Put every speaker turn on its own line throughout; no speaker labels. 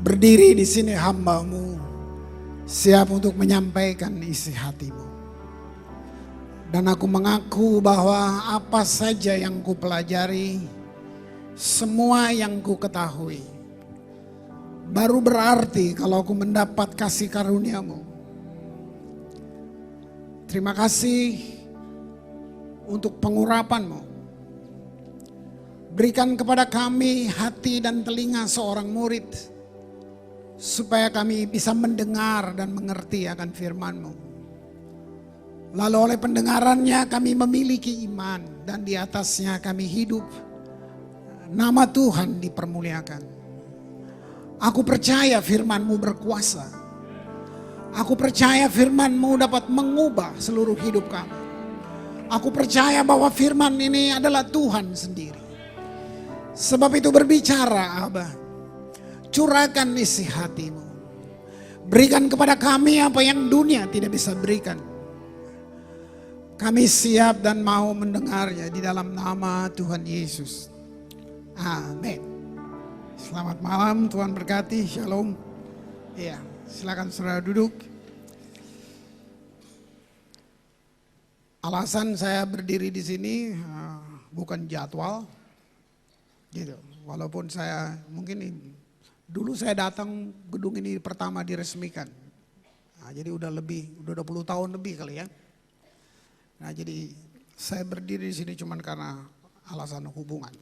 Berdiri di sini hamba-Mu, siap untuk menyampaikan isi hati-Mu. Dan aku mengaku bahwa apa saja yang ku pelajari, semua yang ku ketahui, baru berarti kalau aku mendapat kasih karunia-Mu. Terima kasih untuk pengurapan-Mu. Berikan kepada kami hati dan telinga seorang murid, supaya kami bisa mendengar dan mengerti akan firman-Mu. Lalu oleh pendengarannya kami memiliki iman, dan di atasnya kami hidup. Nama Tuhan dipermuliakan. Aku percaya firman-Mu berkuasa. Aku percaya firman-Mu dapat mengubah seluruh hidup kami. Aku percaya bahwa firman ini adalah Tuhan sendiri. Sebab itu berbicara, Abah. Curahkan isi hati-Mu. Berikan kepada kami apa yang dunia tidak bisa berikan. Kami siap dan mau mendengarnya di dalam nama Tuhan Yesus. Amin. Selamat malam, Tuhan berkati. Shalom. Iya, silakan saudara duduk. Alasan saya berdiri di sini bukan jadwal, gitu. Walaupun saya mungkin dulu saya datang gedung ini pertama diresmikan. Nah, jadi udah 20 tahun lebih kali ya. Nah, jadi saya berdiri di sini cuma karena alasan hubungan.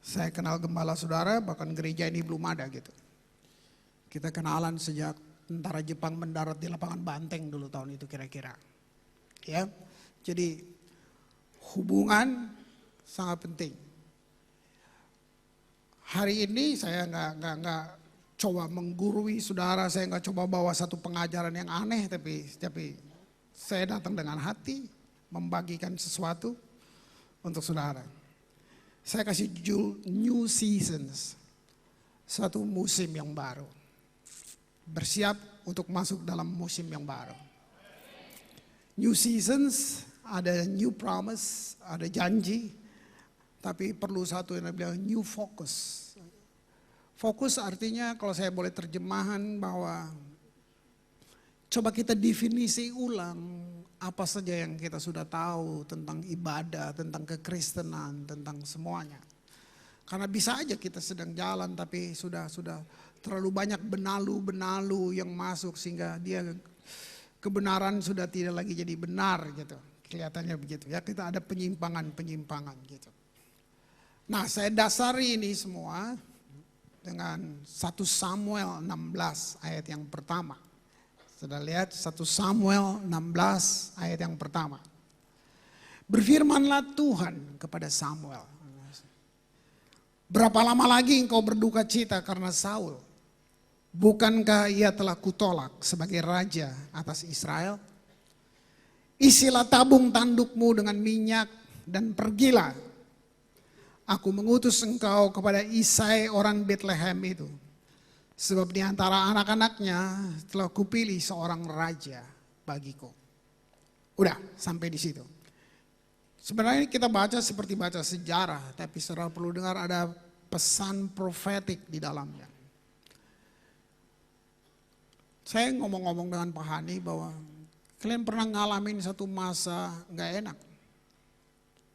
Saya kenal gembala saudara, bahkan gereja ini belum ada gitu. Kita kenalan sejak tentara Jepang mendarat di lapangan Banteng dulu tahun itu kira-kira. Ya, jadi hubungan sangat penting. Hari ini saya nggak coba menggurui saudara, saya nggak coba bawa satu pengajaran yang aneh, tapi saya datang dengan hati membagikan sesuatu untuk saudara. Saya kasih judul New Seasons, satu musim yang baru. Bersiap untuk masuk dalam musim yang baru. New Seasons, ada new promise, ada janji. Tapi perlu satu yang bilang new focus. Fokus artinya kalau saya boleh terjemahan bahwa coba kita definisi ulang apa saja yang kita sudah tahu tentang ibadah, tentang kekristenan, tentang semuanya. Karena bisa aja kita sedang jalan tapi sudah terlalu banyak benalu-benalu yang masuk sehingga dia kebenaran sudah tidak lagi jadi benar gitu. Kelihatannya begitu ya, kita ada penyimpangan gitu. Nah, saya dasari ini semua dengan 1 Samuel 16 ayat yang pertama. Sudah lihat 1 Samuel 16 ayat yang pertama. Berfirmanlah Tuhan kepada Samuel. Berapa lama lagi engkau berduka cita karena Saul? Bukankah ia telah kutolak sebagai raja atas Israel? Isilah tabung tandukmu dengan minyak dan pergilah. Aku mengutus engkau kepada Isai orang Bethlehem itu. Sebab di antara anak-anaknya telah kupilih seorang raja bagiku. Udah sampai di situ. Sebenarnya kita baca seperti baca sejarah. Tapi saudara perlu dengar ada pesan profetik di dalamnya. Saya ngomong-ngomong dengan Pak Hani bahwa kalian pernah ngalamin satu masa gak enak.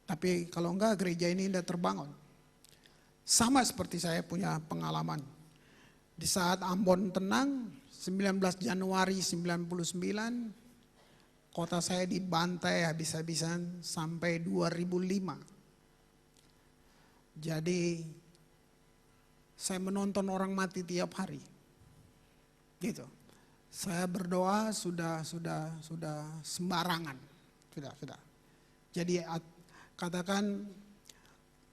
Tapi kalau enggak gereja ini tidak terbangun. Sama seperti saya punya pengalaman. Di saat Ambon tenang, 19 Januari 99, kota saya dibantai habis-habisan sampai 2005. Jadi saya menonton orang mati tiap hari. Gitu. Saya berdoa sudah sembarangan. Sudah. Jadi katakan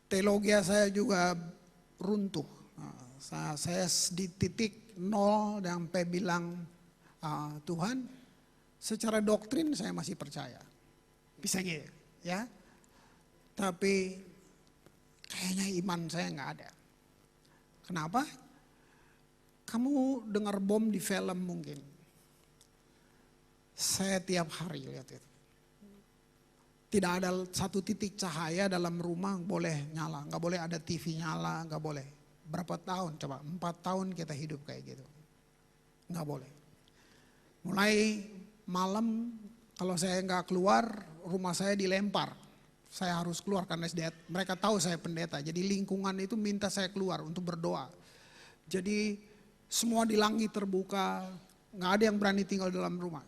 teologi saya juga runtuh. Saya di titik nol dan sampai bilang Tuhan, secara doktrin saya masih percaya. Bisa gitu ya. Tapi kayaknya iman saya nggak ada. Kenapa? Kamu dengar bom di film mungkin. Saya tiap hari lihat itu. Tidak ada satu titik cahaya dalam rumah boleh nyala, nggak boleh ada TV nyala, nggak boleh. Berapa tahun coba, 4 tahun kita hidup kayak gitu. Nggak boleh. Mulai malam kalau saya nggak keluar, rumah saya dilempar. Saya harus keluar karena mereka tahu saya pendeta. Jadi lingkungan itu minta saya keluar untuk berdoa. Jadi semua di langit terbuka, nggak ada yang berani tinggal dalam rumah.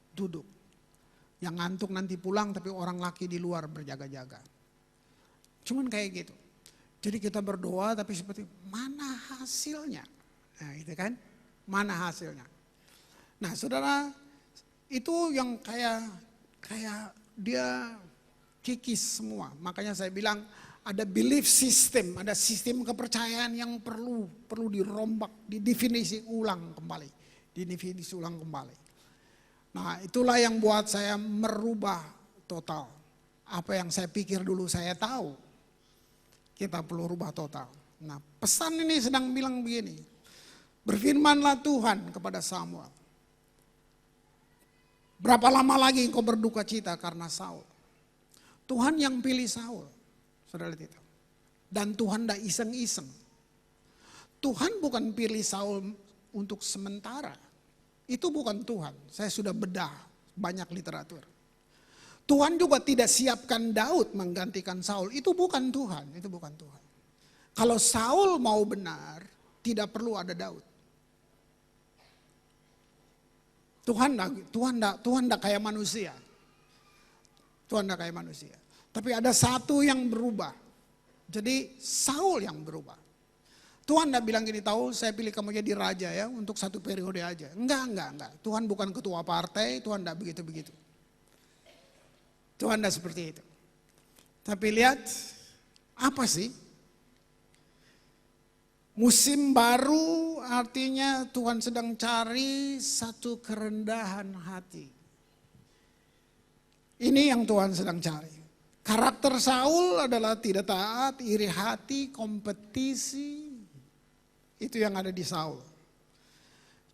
Duduk. Yang ngantuk nanti pulang tapi orang laki di luar berjaga-jaga. Cuman kayak gitu. Jadi kita berdoa tapi seperti mana hasilnya? Nah itu kan, mana hasilnya? Nah saudara, itu yang kayak dia kikis semua. Makanya saya bilang ada belief system, ada sistem kepercayaan yang perlu dirombak, didefinisi ulang kembali. Didefinisi ulang kembali. Nah itulah yang buat saya merubah total. Apa yang saya pikir dulu saya tahu, kita perlu rubah total. Nah pesan ini sedang bilang begini, berfirmanlah Tuhan kepada Samuel. Berapa lama lagi engkau berduka cita karena Saul? Tuhan yang pilih Saul, saudara itu. Dan Tuhan tidak iseng-iseng. Tuhan bukan pilih Saul untuk sementara. Itu bukan Tuhan. Saya sudah bedah banyak literatur. Tuhan juga tidak siapkan Daud menggantikan Saul. Itu bukan Tuhan. Itu bukan Tuhan. Kalau Saul mau benar, tidak perlu ada Daud. Tuhan enggak kayak manusia. Tuhan enggak kayak manusia. Tapi ada satu yang berubah. Jadi Saul yang berubah. Tuhan enggak bilang gini, tahu saya pilih kamu jadi raja ya untuk satu periode aja. Enggak. Tuhan bukan ketua partai, Tuhan enggak begitu-begitu. Tuhan enggak seperti itu. Tapi lihat, apa sih? Musim baru artinya Tuhan sedang cari satu kerendahan hati. Ini yang Tuhan sedang cari. Karakter Saul adalah tidak taat, iri hati, kompetisi. Itu yang ada di Saul.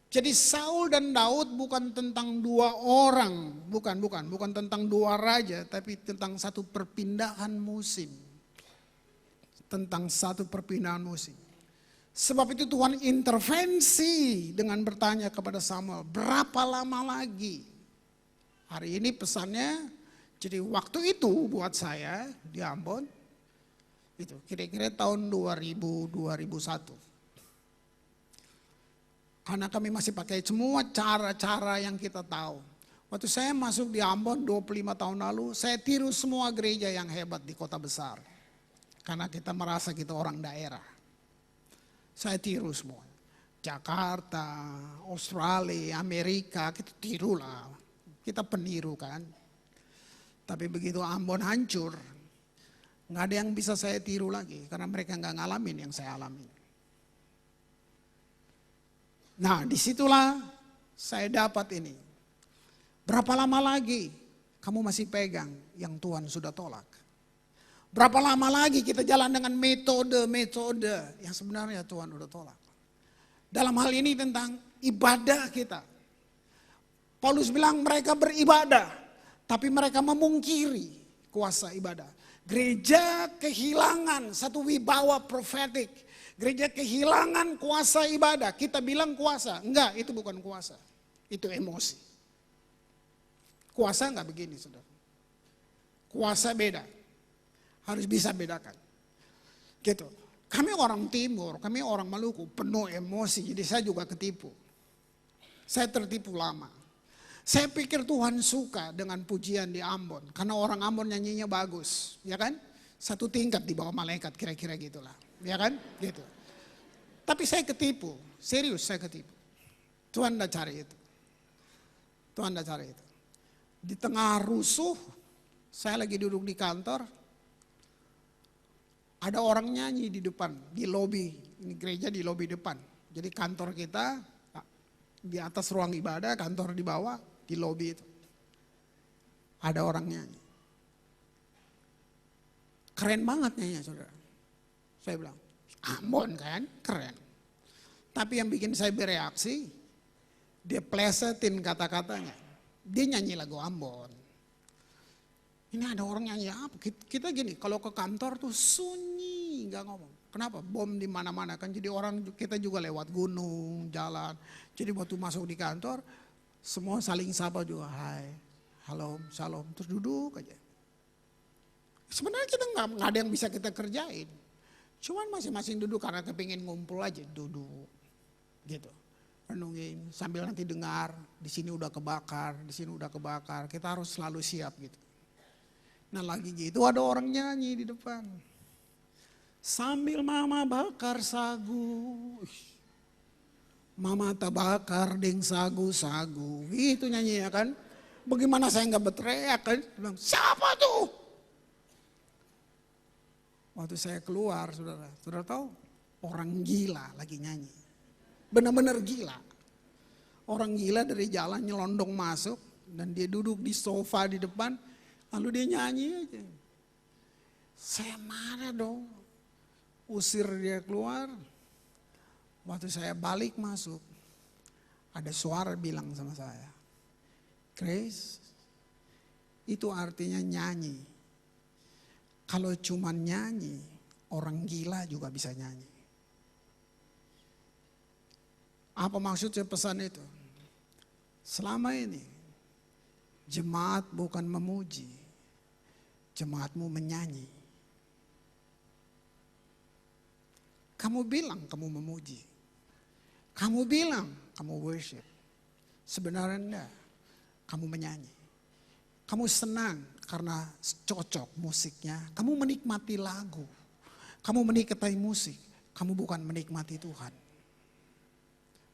Jadi Saul dan Daud bukan tentang dua orang, bukan tentang dua raja, tapi tentang satu perpindahan musim. Tentang satu perpindahan musim. Sebab itu Tuhan intervensi dengan bertanya kepada Samuel, berapa lama lagi? Hari ini pesannya, jadi waktu itu buat saya di Ambon, itu kira-kira tahun 2000-2001. Karena kami masih pakai semua cara-cara yang kita tahu. Waktu saya masuk di Ambon 25 tahun lalu, saya tiru semua gereja yang hebat di kota besar. Karena kita merasa kita orang daerah. Saya tiru semua. Jakarta, Australia, Amerika, kita tiru lah. Kita peniru kan. Tapi begitu Ambon hancur, nggak ada yang bisa saya tiru lagi. Karena mereka nggak ngalamin yang saya alami. Nah disitulah saya dapat ini. Berapa lama lagi kamu masih pegang yang Tuhan sudah tolak? Berapa lama lagi kita jalan dengan metode-metode yang sebenarnya Tuhan udah tolak. Dalam hal ini tentang ibadah kita. Paulus bilang mereka beribadah, tapi mereka memungkiri kuasa ibadah. Gereja kehilangan satu wibawa profetik. Gereja kehilangan kuasa ibadah. Kita bilang kuasa. Enggak, itu bukan kuasa. Itu emosi. Kuasa enggak begini, saudara. Kuasa beda. Harus bisa bedakan. Gitu. Kami orang Timur, kami orang Maluku, penuh emosi. Jadi saya juga ketipu. Saya tertipu lama. Saya pikir Tuhan suka dengan pujian di Ambon. Karena orang Ambon nyanyinya bagus. Ya kan? Satu tingkat di bawah malaikat, kira-kira gitulah. Ya kan? Gitu. Tapi saya ketipu. Serius saya ketipu. Tuhan tidak cari itu. Tuhan tidak cari itu. Di tengah rusuh, saya lagi duduk di kantor. Ada orang nyanyi di depan, di lobi, ini gereja di lobi depan. Jadi kantor kita di atas ruang ibadah, kantor di bawah, di lobi itu. Ada orang nyanyi. Keren banget nyanyi saudara. Saya bilang, Ambon kan, keren. Tapi yang bikin saya bereaksi, dia plesetin kata-katanya. Dia nyanyi lagu Ambon. Ini ada orang nyanyi apa? Kita gini, kalau ke kantor tuh sunyi, nggak ngomong. Kenapa? Bom di mana-mana kan, jadi orang kita juga lewat gunung, jalan. Jadi waktu masuk di kantor, semua saling sapa juga, hai, halo, shalom, terus duduk aja. Sebenarnya kita nggak ada yang bisa kita kerjain, cuman masing-masing duduk karena kepingin ngumpul aja, duduk, gitu. Renungin sambil nanti dengar, di sini udah kebakar, di sini udah kebakar, kita harus selalu siap gitu. Nah lagi gitu ada orang nyanyi di depan. Sambil mama bakar sagu, mama tabakar deng sagu-sagu, itu nyanyi ya kan. Bagaimana saya nggak berteriak kan, bilang siapa tuh? Waktu saya keluar saudara tahu orang gila lagi nyanyi, benar-benar gila. Orang gila dari jalan nyelondong masuk dan dia duduk di sofa di depan, lalu dia nyanyi aja. Saya marah dong. Usir dia keluar. Waktu saya balik masuk, ada suara bilang sama saya, Grace, itu artinya nyanyi. Kalau cuma nyanyi, orang gila juga bisa nyanyi. Apa maksudnya pesan itu? Selama ini, jemaat bukan memuji, jemaatmu menyanyi. Kamu bilang kamu memuji. Kamu bilang kamu worship. Sebenarnya enggak. Kamu menyanyi. Kamu senang karena cocok musiknya. Kamu menikmati lagu. Kamu menikmati musik. Kamu bukan menikmati Tuhan.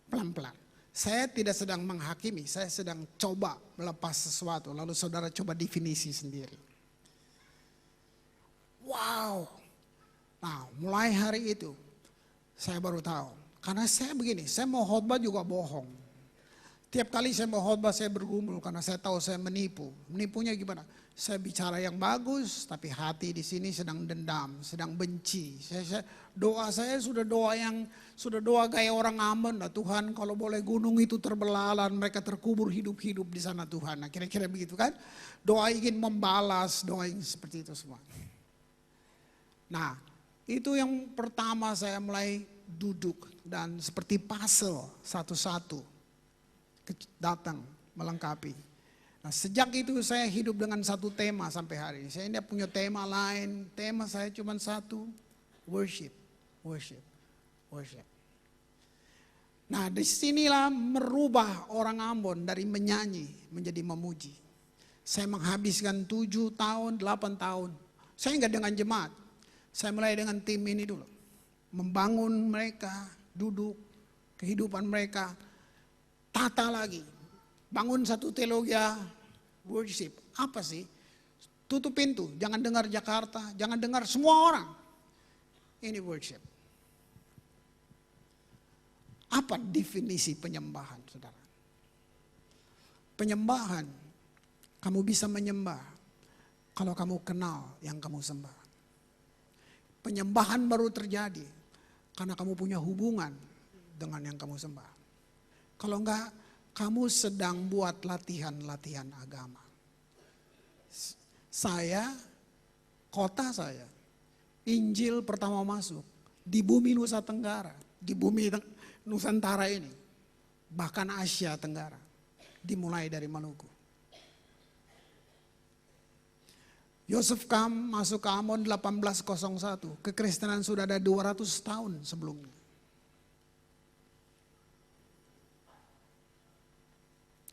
Pelan-pelan. Saya tidak sedang menghakimi. Saya sedang coba melepas sesuatu. Lalu saudara coba definisi sendiri. Wow. Nah mulai hari itu. Saya baru tahu, karena saya begini, saya mau khotbah juga bohong. Tiap kali saya mau khotbah saya bergumul karena saya tahu saya menipu. Menipunya gimana? Saya bicara yang bagus, tapi hati di sini sedang dendam, sedang benci. Doa saya sudah doa gaya orang Ambon lah, Tuhan kalau boleh gunung itu terbelalan, mereka terkubur hidup-hidup di sana Tuhan. Nah kira-kira begitu kan? Doa ingin membalas, doa ingin seperti itu semua. Nah, itu yang pertama saya mulai duduk dan seperti puzzle satu-satu datang melengkapi. Nah sejak itu saya hidup dengan satu tema sampai hari ini. Saya tidak punya tema lain, tema saya cuma satu, worship, worship, worship. Nah disinilah merubah orang Ambon dari menyanyi menjadi memuji. Saya menghabiskan 7 tahun, 8 tahun. Saya enggak dengan jemaat. Saya mulai dengan tim ini dulu. Membangun mereka, duduk, kehidupan mereka, tata lagi. Bangun satu teologi worship. Apa sih? Tutup pintu, jangan dengar Jakarta, jangan dengar semua orang. Ini worship. Apa definisi penyembahan, saudara? Penyembahan, kamu bisa menyembah kalau kamu kenal yang kamu sembah. Penyembahan baru terjadi karena kamu punya hubungan dengan yang kamu sembah. Kalau enggak, kamu sedang buat latihan-latihan agama. Saya, kota saya, Injil pertama masuk di bumi Nusa Tenggara, di bumi Nusantara ini, bahkan Asia Tenggara, dimulai dari Maluku. Yosef Kam masuk ke Ambon 1801. Kekristenan sudah ada 200 tahun sebelumnya.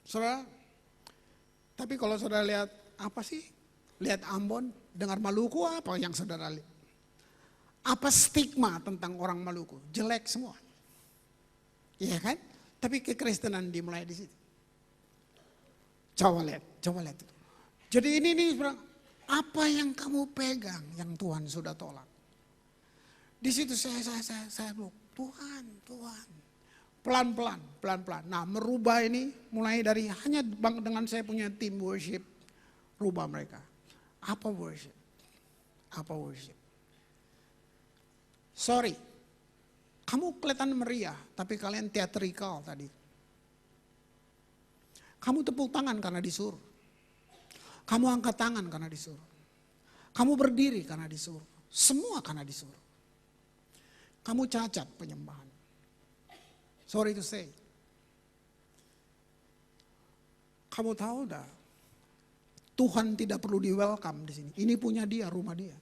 Saudara, tapi kalau saudara lihat apa sih? Lihat Ambon, dengar Maluku, apa yang saudara lihat? Apa stigma tentang orang Maluku? Jelek semua. Iya kan? Tapi kekristenan dimulai di situ. Coba lihat. Jadi ini nih, apa yang kamu pegang yang Tuhan sudah tolak? Di situ saya Tuhan. Pelan-pelan. Nah merubah ini mulai dari hanya dengan saya punya tim worship, rubah mereka. Apa worship? Sorry, kamu kelihatan meriah, tapi kalian teatrikal tadi. Kamu tepuk tangan karena disuruh. Kamu angkat tangan karena disuruh. Kamu berdiri karena disuruh. Semua karena disuruh. kamu cacat penyembahan. Sorry to say. Kamu tahu dah, Tuhan tidak perlu di welcome di sini. Ini punya dia, rumah dia.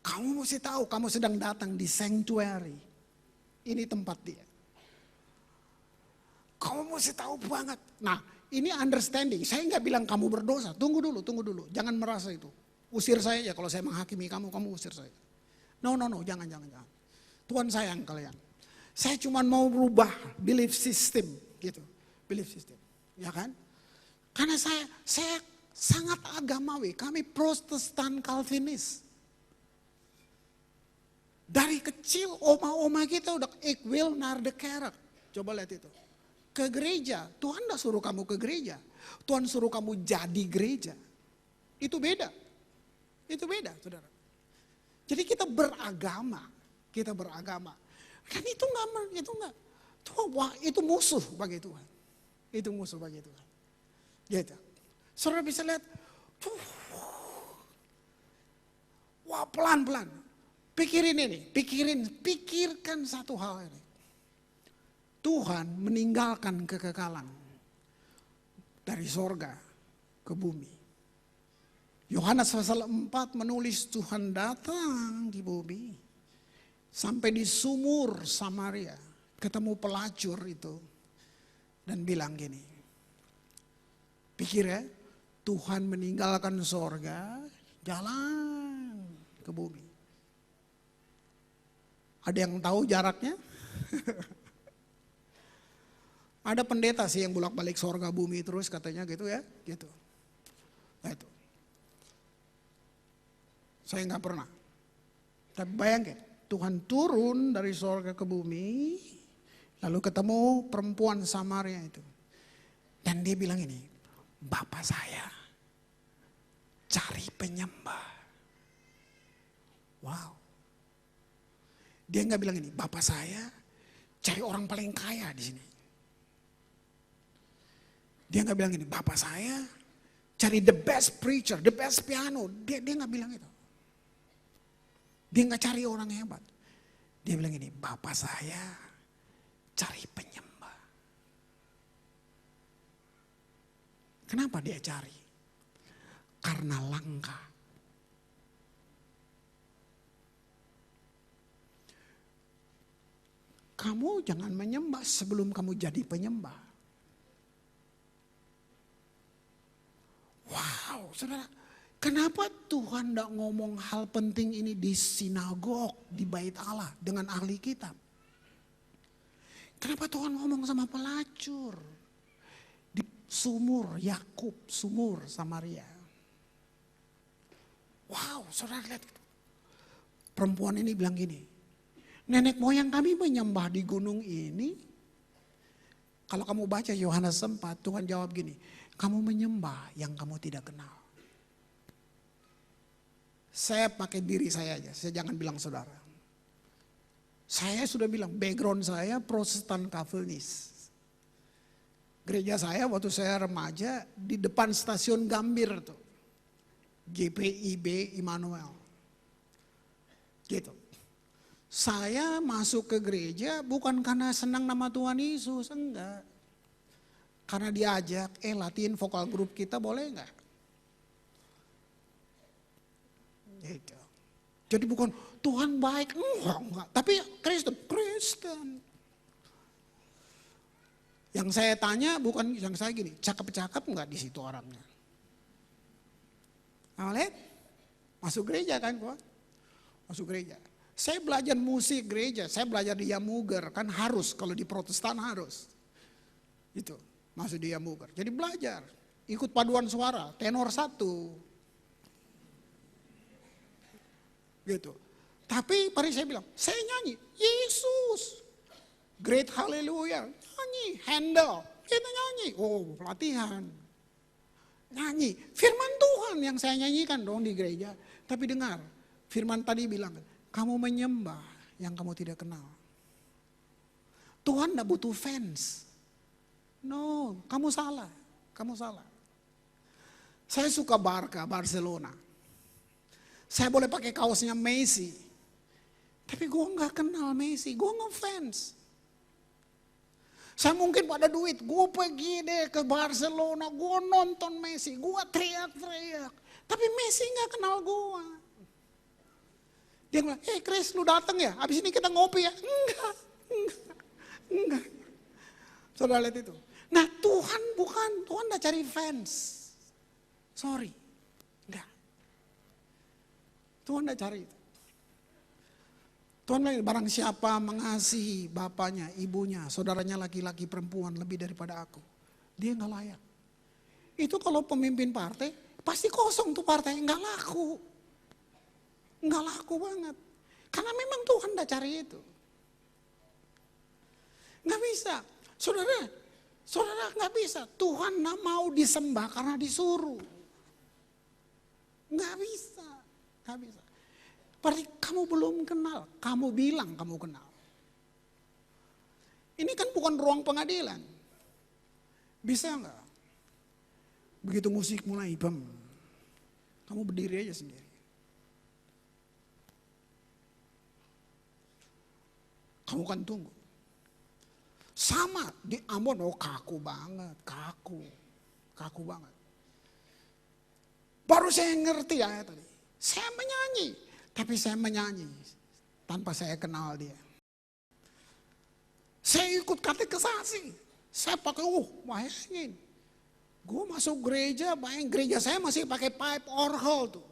Kamu mesti tahu, kamu sedang datang di sanctuary. Ini tempat dia. Kamu mesti tahu banget. Nah, ini understanding. Saya nggak bilang kamu berdosa. Tunggu dulu. Jangan merasa itu. Usir saya ya kalau saya menghakimi kamu usir saya. No, jangan. Tuhan sayang kalian. Saya cuma mau berubah belief system gitu. Belief system, ya kan? Karena saya sangat agamawi. Kami Protestan Calvinis. Dari kecil oma-oma kita udah ik wil naar de kerk. Coba lihat itu. Ke gereja. Tuhan gak suruh kamu ke gereja. Tuhan suruh kamu jadi gereja. Itu beda. Saudara. Jadi kita beragama. Dan itu enggak. Wah, itu musuh bagi Tuhan. Gitu. Saudara bisa lihat. Wah, pelan-pelan. Pikirkan satu hal ini. Tuhan meninggalkan kekekalan dari sorga ke bumi. Yohanes pasal 4 menulis Tuhan datang di bumi sampai di sumur Samaria, ketemu pelacur itu dan bilang gini. Pikir ya, Tuhan meninggalkan sorga, jalan ke bumi. Ada yang tahu jaraknya? Ada pendeta sih yang bolak-balik sorga bumi terus katanya gitu ya, gitu. Nah itu. Saya nggak pernah. Tapi bayangkan, Tuhan turun dari sorga ke bumi, lalu ketemu perempuan Samaria itu. Dan dia bilang ini, Bapak saya cari penyembah. Wow. Dia nggak bilang ini, Bapak saya cari orang paling kaya di sini. Dia nggak bilang ini, Bapak saya cari the best preacher, the best piano. Dia nggak bilang itu. Dia nggak cari orang hebat. Dia bilang ini, Bapak saya cari penyembah. Kenapa dia cari? Karena langka. Kamu jangan menyembah sebelum kamu jadi penyembah. Wow, saudara. Kenapa Tuhan tidak ngomong hal penting ini di sinagog, di bait Allah dengan ahli kitab? Kenapa Tuhan ngomong sama pelacur? Di sumur Yakub, sumur Samaria. Wow, saudara lihat. Perempuan ini bilang gini, nenek moyang kami menyembah di gunung ini. Kalau kamu baca Yohanes 4, Tuhan jawab gini, kamu menyembah yang kamu tidak kenal. Saya pakai diri saya aja, saya jangan bilang saudara. Saya sudah bilang, background saya Protestan Calvinis. Gereja saya waktu saya remaja di depan stasiun Gambir tuh. GPIB Immanuel. Gitu. Saya masuk ke gereja bukan karena senang nama Tuhan Yesus, enggak. Karena diajak, latihan vokal grup kita boleh enggak? Gitu. Jadi bukan Tuhan baik, enggak. Tapi Kristen. Yang saya tanya bukan, yang saya gini, cakep-cakep enggak di situ orangnya? Nah, lihat, masuk gereja kan gua? Masuk gereja. Saya belajar musik gereja, saya belajar di Yamuger, kan harus, kalau di Protestan harus. Itu, masuk di Yamuger. Jadi belajar, ikut paduan suara, tenor 1. Gitu. Tapi pada saya bilang, saya nyanyi, Yesus, Great Hallelujah, nyanyi, Handel, kita nyanyi, oh pelatihan. Nyanyi, firman Tuhan yang saya nyanyikan dong di gereja. Tapi dengar, firman tadi bilang, kamu menyembah yang kamu tidak kenal. Tuhan tidak butuh fans. No, kamu salah. Saya suka Barca, Barcelona. Saya boleh pakai kaosnya Messi. Tapi gue nggak kenal Messi, gue ngefans. Saya mungkin pada duit, gue pergi deh ke Barcelona, gue nonton Messi, gue teriak-teriak. Tapi Messi nggak kenal gue. Dia bilang, Chris lu datang ya, habis ini kita ngopi ya. Enggak. Saudara lihat itu. Nah Tuhan gak cari fans. Sorry, enggak. Tuhan gak cari itu. Tuhan bilang, barang siapa mengasihi bapaknya, ibunya, saudaranya laki-laki perempuan lebih daripada aku, dia gak layak. Itu kalau pemimpin partai, pasti kosong tuh partai, gak laku. Gak laku banget. Karena memang Tuhan gak cari itu. Gak bisa. Saudara gak bisa. Tuhan gak mau disembah karena disuruh. Gak bisa. Gak bisa. Berarti kamu belum kenal, kamu bilang kamu kenal. Ini kan bukan ruang pengadilan. Bisa enggak? Begitu musik mulai, bam, kamu berdiri aja sendiri. Kamu kan tunggu. Sama di Ambon, kaku banget, kaku banget. Baru saya ngerti ya tadi, saya menyanyi. Tapi saya menyanyi tanpa saya kenal dia. Saya ikut katekisasi. Saya pakai, bayangin. Gue masuk gereja, gereja saya masih pakai pipe orgel tuh.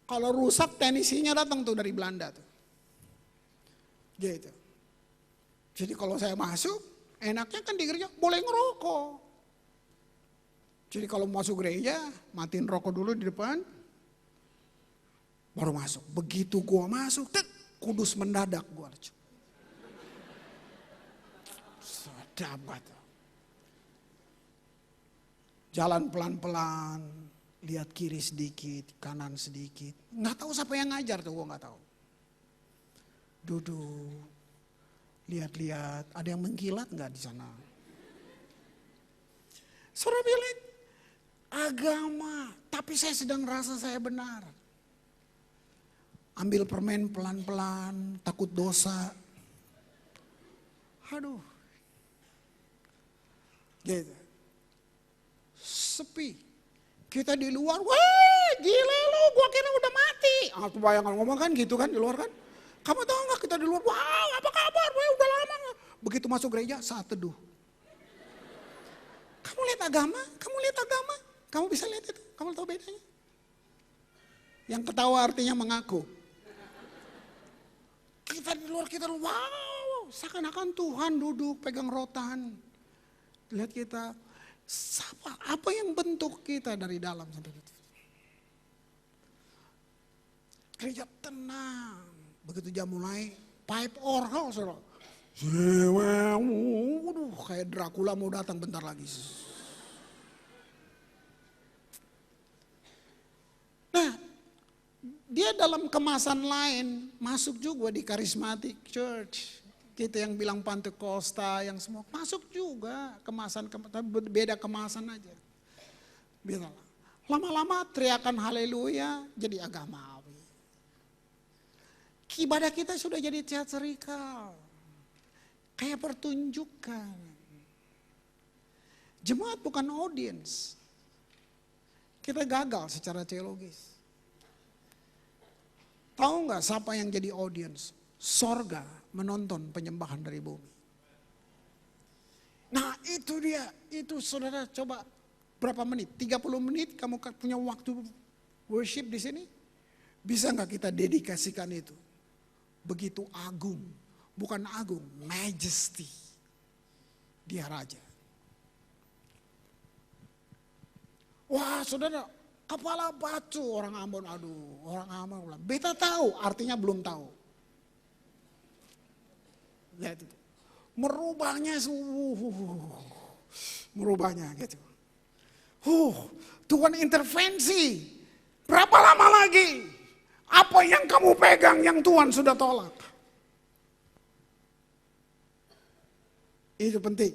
Kalau rusak teknisinya datang tuh dari Belanda tuh. Gitu. Jadi kalau saya masuk, enaknya kan di gereja boleh ngerokok. Jadi kalau masuk gereja, matiin rokok dulu di depan. Baru masuk. Begitu gua masuk, kudus mendadak gua. Sedap banget. Jalan pelan-pelan, lihat kiri sedikit, kanan sedikit. Nggak tahu siapa yang ngajar tuh, gua nggak tahu. Duduk, lihat-lihat, ada yang mengkilat nggak di sana? Saudara bilang, agama, tapi saya sedang rasa saya benar. Ambil permen pelan-pelan, takut dosa. Aduh. Gitu. Sepi. Kita di luar, wah gila lu, gua kira udah mati. Aku bayangkan ngomong kan gitu kan di luar kan. Kamu tahu gak kita di luar, wow apa kabar, wah udah lama. Begitu masuk gereja, saat teduh. Kamu lihat agama, kamu bisa lihat itu, kamu tahu bedanya. Yang ketawa artinya mengaku. Kita di luar, wow, seakan-akan Tuhan duduk pegang rotan. Lihat kita, apa yang bentuk kita dari dalam sampai itu. Gereja tenang, begitu jam mulai, pipe orgel, saudara. Waduh, kayak Dracula mau datang bentar lagi. Nah, dia dalam kemasan lain masuk juga di Charismatic Church. Kita yang bilang Pantekosta, yang semua masuk juga kemasan, tapi beda kemasan aja. Biar lama-lama teriakan haleluya jadi agamawi. Ibadah kita sudah jadi teatrikal, kayak pertunjukan. Jemaat bukan audience. Kita gagal secara teologis. Tahu nggak siapa yang jadi audience? Sorga menonton penyembahan dari bumi. Nah itu dia, itu saudara coba berapa menit? 30 menit kamu punya waktu worship di sini? Bisa nggak kita dedikasikan itu? Begitu agung, bukan agung, majesty. Dia raja. Wah saudara, kepala batu orang Ambon, aduh orang Ambon bilang, beta tahu, artinya belum tahu. Lihat itu, merubahnya, merubahnya gitu. Tuhan intervensi, berapa lama lagi? Apa yang kamu pegang yang Tuhan sudah tolak? Itu penting.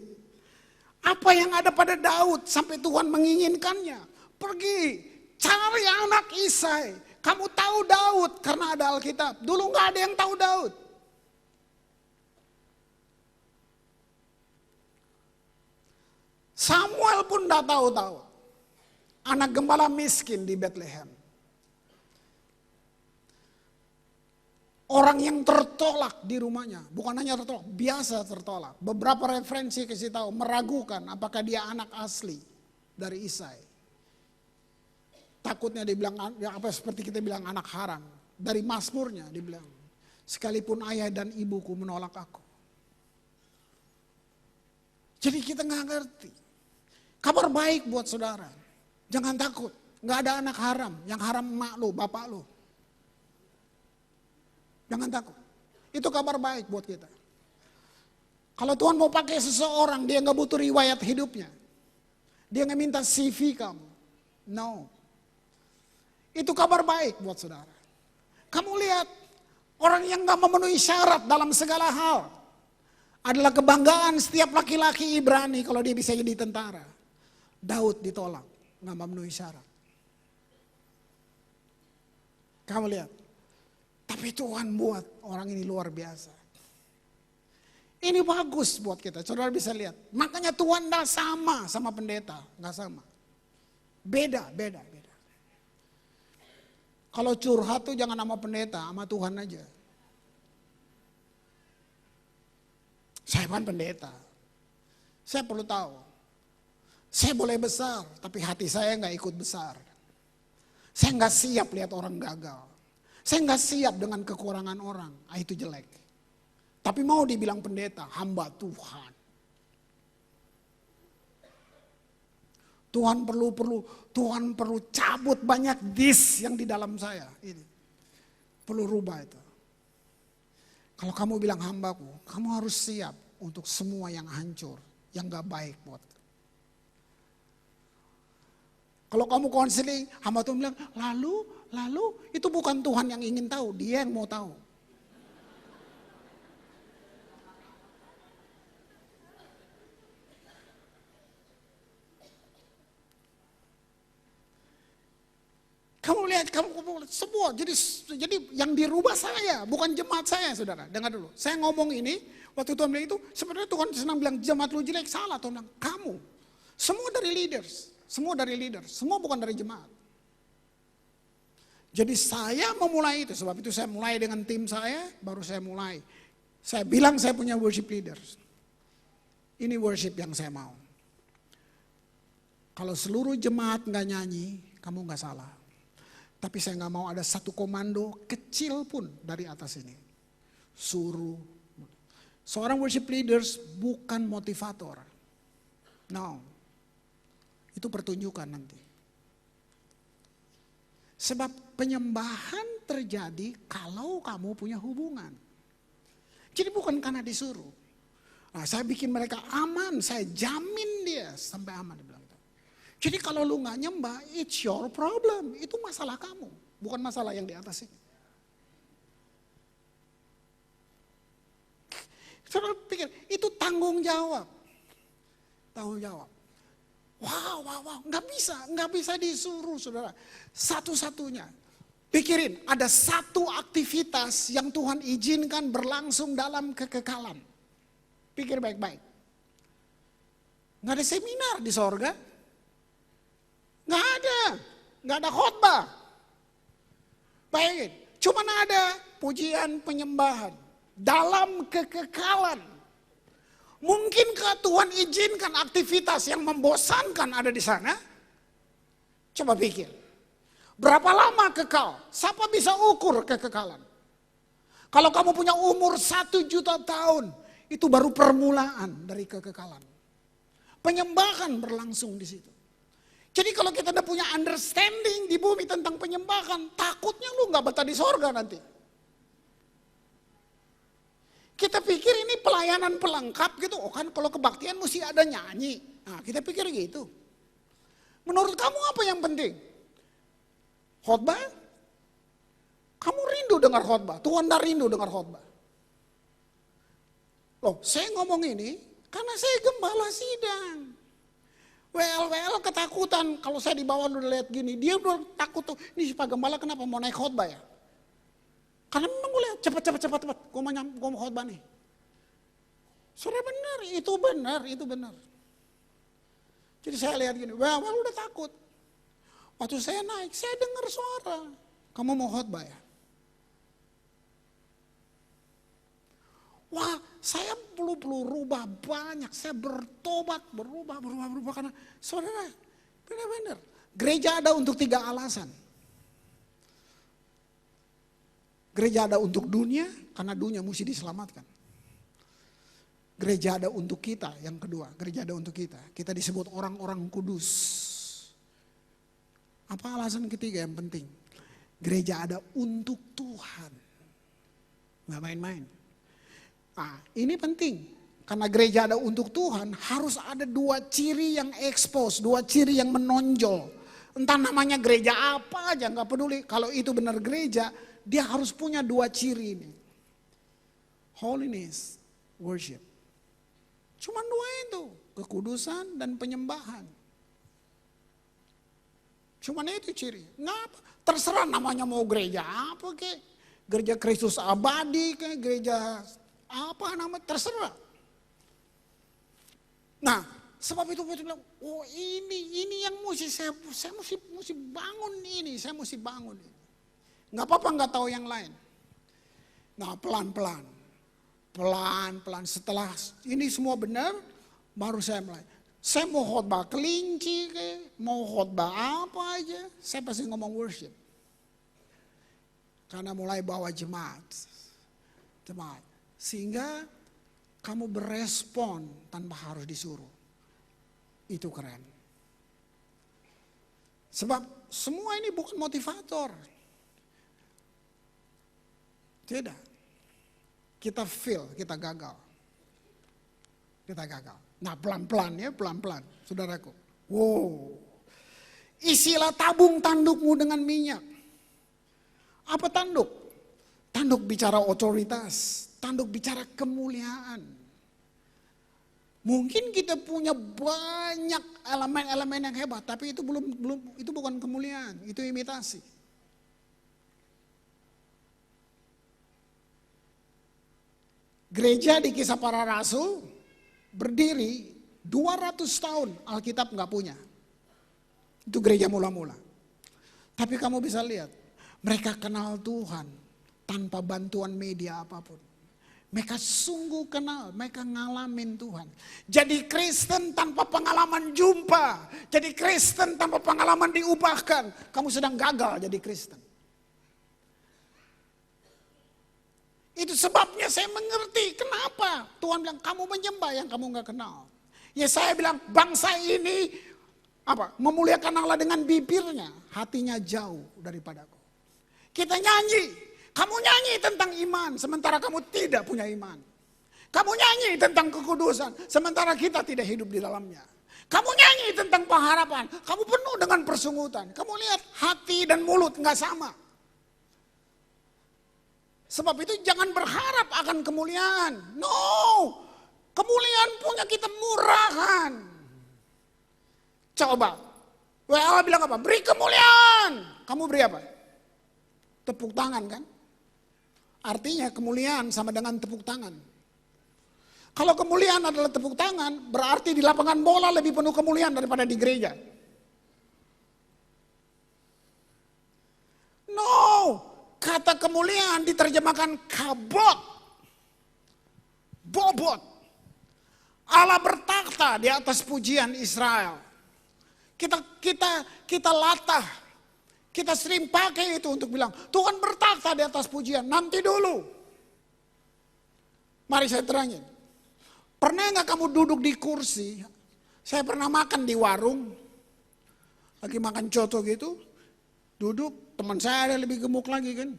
Apa yang ada pada Daud sampai Tuhan menginginkannya? Pergi, cari anak Isai, Kamu tahu Daud karena ada Alkitab. Dulu nggak ada yang tahu Daud. Samuel pun nggak tahu Daud. Anak gembala miskin di Bethlehem. Orang yang tertolak di rumahnya, bukan hanya tertolak, biasa tertolak. Beberapa referensi kasih tahu, meragukan apakah dia anak asli dari Isai. Takutnya dibilang, ya apa seperti kita bilang anak haram. Dari Mazmurnya dibilang, sekalipun ayah dan ibuku menolak aku. Jadi kita nggak ngerti. Kabar baik buat saudara, jangan takut. Nggak ada anak haram, yang haram emak lu, bapak lu. Jangan takut. Itu kabar baik buat kita. Kalau Tuhan mau pakai seseorang, dia nggak butuh riwayat hidupnya. Dia nggak minta CV kamu. No. Itu kabar baik buat saudara. Kamu lihat, orang yang nggak memenuhi syarat dalam segala hal adalah kebanggaan setiap laki-laki Ibrani kalau dia bisa jadi tentara. Daud ditolak, nggak memenuhi syarat. Kamu lihat. Tapi Tuhan buat orang ini luar biasa. Ini bagus buat kita, saudara bisa lihat. Makanya Tuhan tidak sama pendeta, nggak sama. Beda. Kalau curhat tuh jangan sama pendeta, sama Tuhan aja. Saya kan pendeta, saya perlu tahu. Saya boleh besar, tapi hati saya nggak ikut besar. Saya nggak siap lihat orang gagal. Saya nggak siap dengan kekurangan orang, itu jelek. Tapi mau dibilang pendeta, hamba Tuhan. Tuhan perlu cabut banyak dis yang di dalam saya. Ini perlu rubah itu. Kalau kamu bilang hambaku, kamu harus siap untuk semua yang hancur, yang nggak baik buat. Kalau kamu konseling, hamba Tuhan bilang, lalu itu bukan Tuhan yang ingin tahu, dia yang mau tahu. Kamu lihat semua, jadi yang dirubah saya, bukan jemaat saya, saudara. Dengar dulu, saya ngomong ini, waktu Tuhan bilang itu, sebenarnya Tuhan senang bilang jemaat lu jelek, salah. Tuhan bilang, kamu, semua dari leaders, semua bukan dari jemaat. Jadi saya memulai itu, sebab itu saya mulai dengan tim saya, baru saya mulai. Saya bilang saya punya worship leaders. Ini worship yang saya mau. Kalau seluruh jemaat nggak nyanyi, kamu nggak salah. Tapi saya nggak mau ada satu komando kecil pun dari atas ini. Suruh. Seorang worship leaders bukan motivator. No. Itu pertunjukan nanti. Sebab penyembahan terjadi kalau kamu punya hubungan. Jadi bukan karena disuruh. Nah, saya bikin mereka aman, saya jamin dia sampai aman. Dia bilang. Jadi kalau lu gak nyembah, it's your problem. Itu masalah kamu, bukan masalah yang di atas ini. Saudara pikir, itu tanggung jawab. Tanggung jawab. Wow, nggak bisa disuruh, saudara. Satu-satunya, pikirin, ada satu aktivitas yang Tuhan izinkan berlangsung dalam kekekalan. Pikir baik-baik. Nggak ada seminar di sorga, nggak ada khotbah. Bayangin, cuma ada pujian penyembahan dalam kekekalan. Mungkinkah Tuhan izinkan aktivitas yang membosankan ada di sana? Coba pikir. Berapa lama kekal? Siapa bisa ukur kekekalan? Kalau kamu punya umur 1 juta tahun, itu baru permulaan dari kekekalan. Penyembahan berlangsung di situ. Jadi kalau kita udah punya understanding di bumi tentang penyembahan, takutnya lu gak betah di sorga nanti. Kita pikir ini pelayanan pelengkap gitu. Oh kan kalau kebaktian mesti ada nyanyi. Nah kita pikir gitu. Menurut kamu apa yang penting? Khotbah? Kamu rindu dengar khotbah. Tuhan dah rindu dengar khotbah. Loh saya ngomong ini karena saya gembala sidang. WL ketakutan. Kalau saya di bawah udah lihat gini, dia udah takut tuh. Ini si Pak Gembala kenapa mau naik khotbah ya? Karena memang gue lihat cepat. Gue mau khotbah nih. Sudah benar, itu benar. Jadi saya lihat gini, WL udah takut. Waktu saya naik, saya dengar suara. Kamu mau khotbah ya? Wah, saya perlu rubah banyak. Saya bertobat, berubah. Karena saudara, benar-benar. Gereja ada untuk 3 alasan. Gereja ada untuk dunia, karena dunia mesti diselamatkan. Gereja ada untuk kita, yang kedua. Gereja ada untuk kita. Kita disebut orang-orang kudus. Apa alasan ketiga yang penting? Gereja ada untuk Tuhan. Nggak main-main. Nah, ini penting. Karena gereja ada untuk Tuhan, harus ada 2 ciri yang expose, 2 ciri yang menonjol. Entah namanya gereja apa aja, nggak peduli. Kalau itu benar gereja, dia harus punya 2 ciri ini. Holiness, worship. Cuma 2 itu, kekudusan dan penyembahan. Cuma itu ciri. Ngapa? Terserah namanya mau gereja apa kek. Gereja Kristus Abadi kek, gereja apa namanya, terserah. Nah, sebab itu saya bilang, oh ini yang saya mesti bangun ini, saya mesti bangun ini. Nggak apa-apa nggak tahu yang lain. Nah, pelan-pelan setelah ini semua benar, baru saya mulai. Saya mau khotbah kelinci, mau khotbah apa aja, saya pasti ngomong worship. Karena mulai bawa jemaat. Sehingga kamu berespon tanpa harus disuruh. Itu keren. Sebab semua ini bukan motivator. Tidak. Kita feel, kita gagal. Nah pelan-pelan, saudaraku. Wow. Isilah tabung tandukmu dengan minyak. Apa tanduk? Tanduk bicara otoritas, tanduk bicara kemuliaan. Mungkin kita punya banyak elemen-elemen yang hebat, tapi itu itu bukan kemuliaan, itu imitasi. Gereja di Kisah Para Rasul berdiri 200 tahun, Alkitab nggak punya. Itu gereja mula-mula. Tapi kamu bisa lihat, mereka kenal Tuhan tanpa bantuan media apapun. Mereka sungguh kenal, mereka ngalamin Tuhan. Jadi Kristen tanpa pengalaman jumpa, jadi Kristen tanpa pengalaman diubahkan, kamu sedang gagal jadi Kristen. Itu sebabnya saya mengerti kenapa Tuhan bilang kamu menyembah yang kamu nggak kenal. Ya saya bilang bangsa ini memuliakan Allah dengan bibirnya, hatinya jauh daripadaku. Kita nyanyi, kamu nyanyi tentang iman, sementara kamu tidak punya iman. Kamu nyanyi tentang kekudusan, sementara kita tidak hidup di dalamnya. Kamu nyanyi tentang pengharapan, kamu penuh dengan persungutan. Kamu lihat hati dan mulut nggak sama. Sebab itu jangan berharap akan kemuliaan. No, kemuliaan punya kita murahan. Coba, Allah bilang apa? Beri kemuliaan. Kamu beri apa? Tepuk tangan kan? Artinya kemuliaan sama dengan tepuk tangan. Kalau kemuliaan adalah tepuk tangan, berarti di lapangan bola lebih penuh kemuliaan daripada di gereja. No, kata kemuliaan diterjemahkan kabot, bobot. Allah bertakhta di atas pujian Israel. Kita latah, kita sering pakai itu untuk bilang Tuhan bertakhta di atas pujian. Nanti dulu, mari saya terangin. Pernah nggak kamu duduk di kursi? Saya pernah makan di warung, lagi makan coto gitu, duduk. Teman saya ada lebih gemuk lagi kan,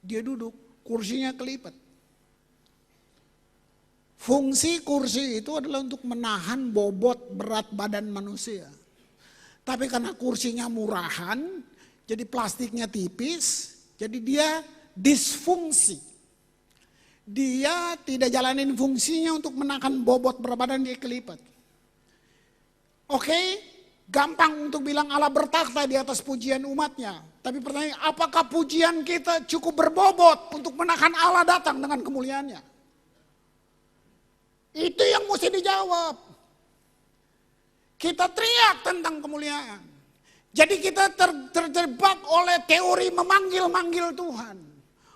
dia duduk, kursinya kelipat. Fungsi kursi itu adalah untuk menahan bobot berat badan manusia. Tapi karena kursinya murahan, jadi plastiknya tipis, jadi dia disfungsi. Dia tidak jalanin fungsinya untuk menahan bobot berat badan, dia kelipat. Oke, Gampang untuk bilang Allah bertakhta di atas pujian umatnya. Tapi pertanyaan, apakah pujian kita cukup berbobot untuk menahan Allah datang dengan kemuliaannya? Itu yang mesti dijawab. Kita teriak tentang kemuliaan. Jadi kita terjebak oleh teori memanggil-manggil Tuhan.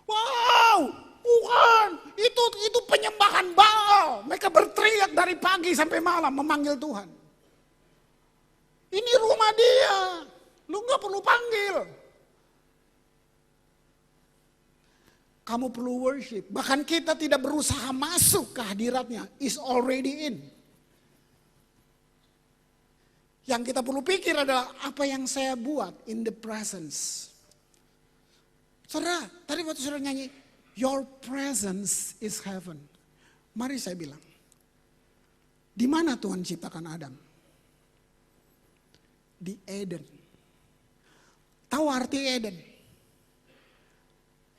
Wow, Tuhan, itu penyembahan Baal. Mereka berteriak dari pagi sampai malam memanggil Tuhan. Ini rumah dia, lu gak perlu panggil. Kamu perlu worship. Bahkan kita tidak berusaha masuk ke hadiratnya. Is already in. Yang kita perlu pikir adalah apa yang saya buat in the presence. Saudara, tadi waktu saudara nyanyi, your presence is heaven. Mari saya bilang, di mana Tuhan ciptakan Adam? Di Eden. Tahu arti Eden?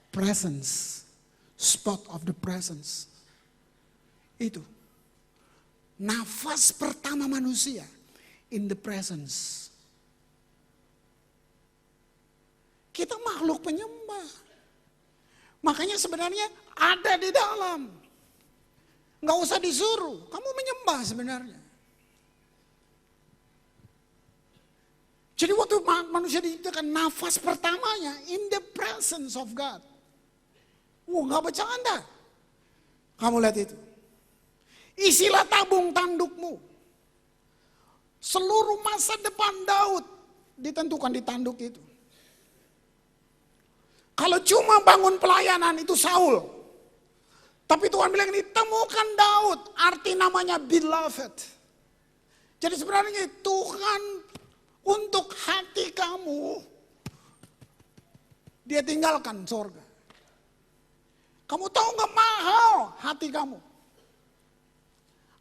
Presence, spot of the presence. Itu. Nafas pertama manusia in the presence. Kita makhluk penyembah. Makanya sebenarnya ada di dalam. Nggak usah disuruh, kamu menyembah sebenarnya. Jadi waktu manusia diciptakan nafas pertamanya in the presence of God. Wah, gak bercanda. Kamu lihat itu. Isilah tabung tandukmu. Seluruh masa depan Daud ditentukan di tanduk itu. Kalau cuma bangun pelayanan itu Saul. Tapi Tuhan bilang ini temukan Daud. Arti namanya beloved. Jadi sebenarnya Tuhan untuk hati kamu, dia tinggalkan sorga. Kamu tahu gak mahal hati kamu?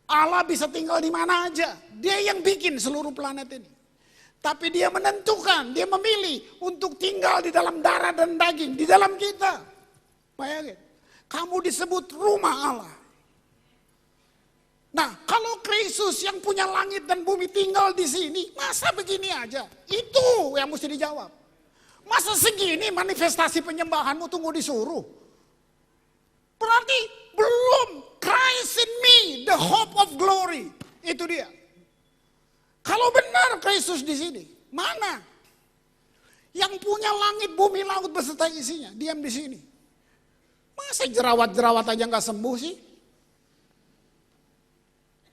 Allah bisa tinggal di mana aja. Dia yang bikin seluruh planet ini. Tapi dia menentukan, dia memilih untuk tinggal di dalam darah dan daging, di dalam kita. Bayangin, kamu disebut rumah Allah. Nah, kalau Kristus yang punya langit dan bumi tinggal di sini, masa begini aja? Itu yang mesti dijawab. Masa segini manifestasi penyembahanmu tunggu disuruh? Berarti belum. Christ in me, the hope of glory. Itu dia. Kalau benar Kristus di sini, mana? Yang punya langit, bumi, laut beserta isinya, diam di sini. Masa jerawat-jerawat aja nggak sembuh sih?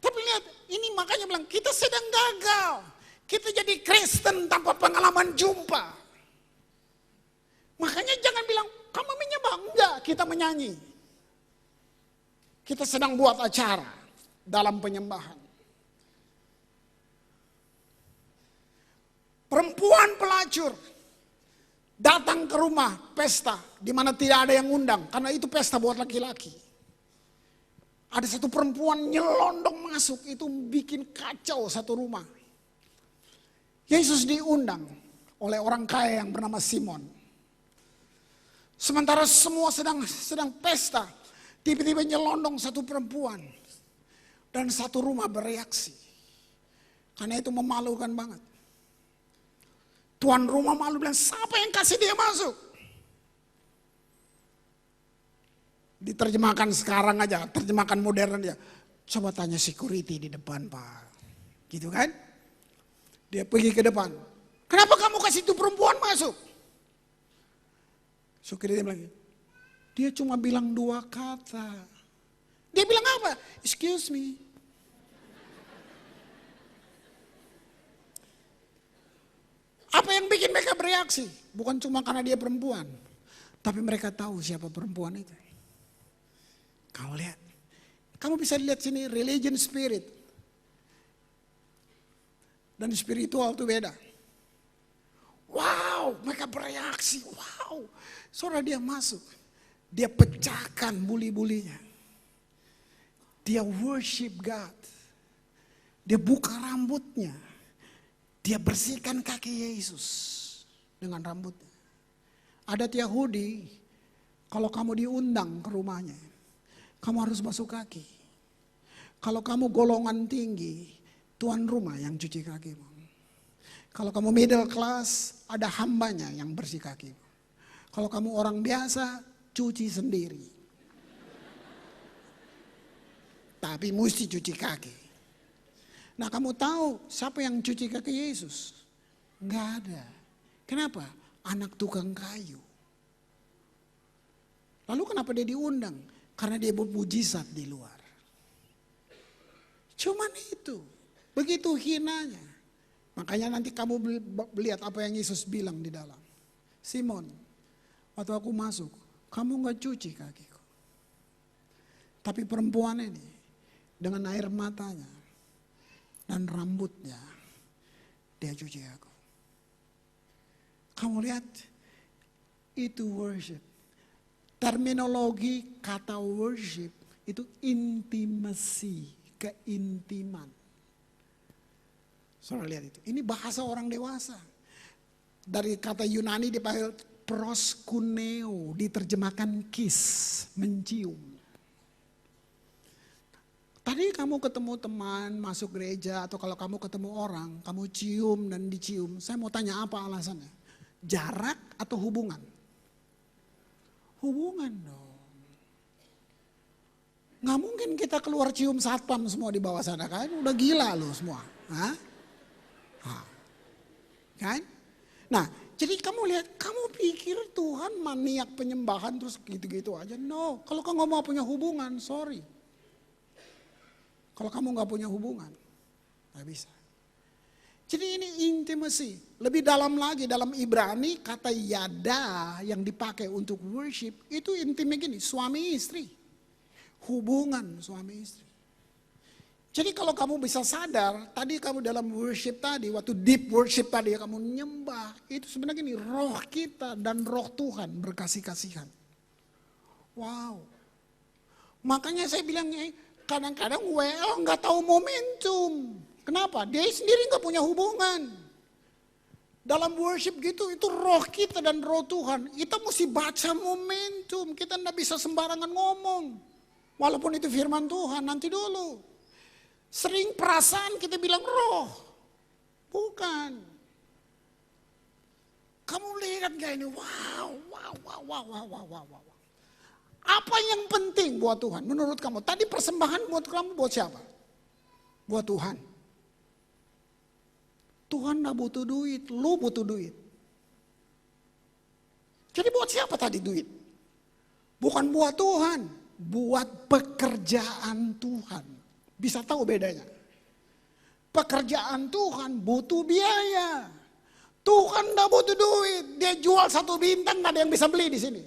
Tapi lihat, ini makanya bilang kita sedang gagal. Kita jadi Kristen tanpa pengalaman jumpa. Makanya jangan bilang, kamu menyembah. Enggak, kita menyanyi. Kita sedang buat acara dalam penyembahan. Perempuan pelacur datang ke rumah pesta di mana tidak ada yang undang. Karena itu pesta buat laki-laki. Ada satu perempuan nyelondong masuk, itu bikin kacau satu rumah. Yesus diundang oleh orang kaya yang bernama Simon. Sementara semua sedang pesta, tiba-tiba nyelondong satu perempuan. Dan satu rumah bereaksi. Karena itu memalukan banget. Tuan rumah malu bilang, siapa yang kasih dia masuk? Diterjemahkan sekarang aja, terjemahkan modern dia. Coba tanya security di depan, Pak. Gitu kan? Dia pergi ke depan. Kenapa kamu kasih itu perempuan masuk? Security bilang, dia cuma bilang 2 kata. Dia bilang apa? Excuse me. Apa yang bikin mereka bereaksi? Bukan cuma karena dia perempuan. Tapi mereka tahu siapa perempuan itu. Kamu lihat. Kamu bisa lihat sini religion spirit. Dan spiritual itu beda. Wow, mereka bereaksi. Wow, saudara dia masuk. Dia pecahkan buli-bulinya. Dia worship God. Dia buka rambutnya. Dia bersihkan kaki Yesus dengan rambutnya. Adat Yahudi, kalau kamu diundang ke rumahnya, kamu harus basuh kaki. Kalau kamu golongan tinggi, tuan rumah yang cuci kakimu. Kalau kamu middle class, ada hambanya yang bersih kaki. Kalau kamu orang biasa, cuci sendiri. Tapi mesti cuci kaki. Nah, kamu tahu siapa yang cuci kaki Yesus? Enggak ada. Kenapa? Anak tukang kayu. Lalu kenapa dia diundang? Karena dia bermujizat di luar. Cuman itu. Begitu hinanya. Makanya nanti kamu lihat apa yang Yesus bilang di dalam. Simon, waktu aku masuk, kamu gak cuci kakiku. Tapi perempuan ini, dengan air matanya dan rambutnya, dia cuci aku. Kamu lihat, itu worship. Terminologi kata worship itu intimacy, keintiman. Saudara lihat itu. Ini bahasa orang dewasa. Dari kata Yunani dipanggil proskuneo, diterjemahkan kiss, mencium. Tadi kamu ketemu teman masuk gereja atau kalau kamu ketemu orang, kamu cium dan dicium. Saya mau tanya apa alasannya? Jarak atau hubungan? Hubungan dong. Nggak mungkin kita keluar cium satpam semua di bawah sana kan? Udah gila loh semua. Hah? Kan? Nah, jadi kamu lihat, kamu pikir Tuhan maniak penyembahan terus gitu-gitu aja. No, kalau kamu mau punya hubungan, sorry. Kalau kamu nggak punya hubungan, nggak bisa. Jadi ini intimacy. Lebih dalam lagi dalam Ibrani kata yada yang dipakai untuk worship itu intimnya gini, suami istri. Hubungan suami istri. Jadi kalau kamu bisa sadar, tadi kamu dalam worship tadi, waktu deep worship tadi kamu nyembah, itu sebenarnya gini, roh kita dan roh Tuhan berkasih-kasihan. Wow. Makanya saya bilangnya, kadang-kadang WL nggak tahu momentum. Kenapa? Dia sendiri nggak punya hubungan. Dalam worship gitu, itu roh kita dan roh Tuhan. Kita mesti baca momentum, kita nggak bisa sembarangan ngomong. Walaupun itu firman Tuhan, nanti dulu. Sering perasaan kita bilang roh. Bukan. Kamu lihat gak ini? Wow. Apa yang penting buat Tuhan menurut kamu? Tadi persembahan buat kamu buat siapa? Buat Tuhan. Tuhan gak butuh duit, lu butuh duit. Jadi buat siapa tadi duit? Bukan buat Tuhan, buat pekerjaan Tuhan. Bisa tahu bedanya. Pekerjaan Tuhan butuh biaya. Tuhan gak butuh duit. Dia jual 1 bintang gak ada yang bisa beli di sini.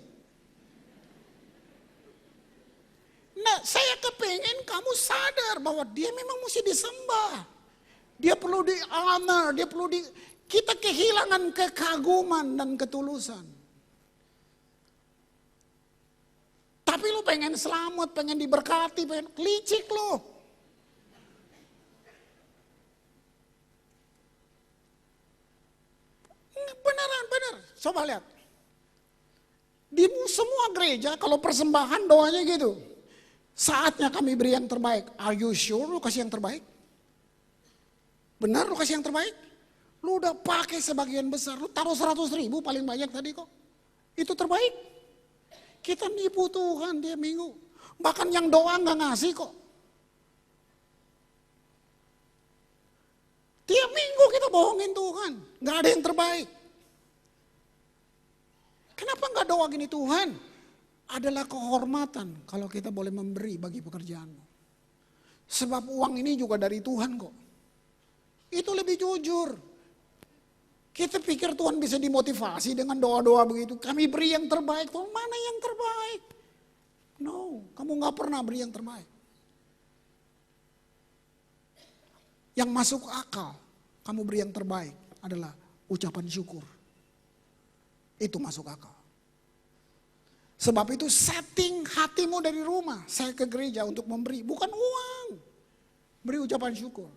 Nah, saya kepengen kamu sadar bahwa dia memang mesti disembah. Dia perlu di honor, dia perlu di... Kita kehilangan kekaguman dan ketulusan. Tapi lu pengen selamat, pengen diberkati, pengen licik lu. Benar. Coba lihat. Di semua gereja kalau persembahan doanya gitu. Saatnya kami beri yang terbaik. Are you sure lu kasih yang terbaik? Benar lu kasih yang terbaik? Lu udah pakai sebagian besar. Lu taruh 100.000 paling banyak tadi kok. Itu terbaik. Kita nipu Tuhan tiap minggu. Bahkan yang doa gak ngasih kok. Tiap minggu kita bohongin Tuhan. Gak ada yang terbaik. Kenapa gak doa gini Tuhan? Adalah kehormatan kalau kita boleh memberi bagi pekerjaanmu. Sebab uang ini juga dari Tuhan kok. Itu lebih jujur. Kita pikir Tuhan bisa dimotivasi dengan doa-doa begitu. Kami beri yang terbaik. Tuhan mana yang terbaik? No, kamu gak pernah beri yang terbaik. Yang masuk akal, kamu beri yang terbaik adalah ucapan syukur. Itu masuk akal. Sebab itu setting hatimu dari rumah. Saya ke gereja untuk memberi, bukan uang. Beri ucapan syukur.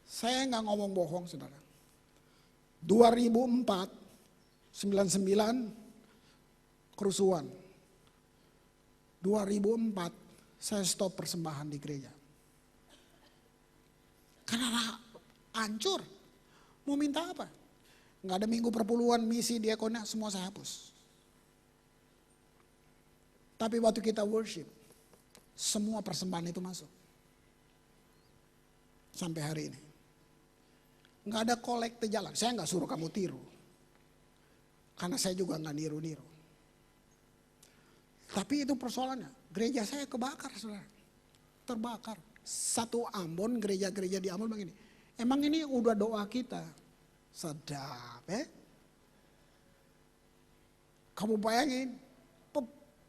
Saya nggak ngomong bohong saudara. 2004, 99, kerusuhan. 2004, saya stop persembahan di gereja. Karena hancur. Mau minta apa? Nggak ada minggu perpuluhan, misi, diakonia, semua saya hapus. Tapi waktu kita worship, semua persembahan itu masuk. Sampai hari ini. Nggak ada kolekte jalan. Saya nggak suruh kamu tiru. Karena saya juga nggak niru-niru. Tapi itu persoalannya. Gereja saya kebakar, saudara. Terbakar. Satu Ambon, gereja-gereja di Ambon begini. Emang ini udah doa kita. Sedap, Kamu bayangin.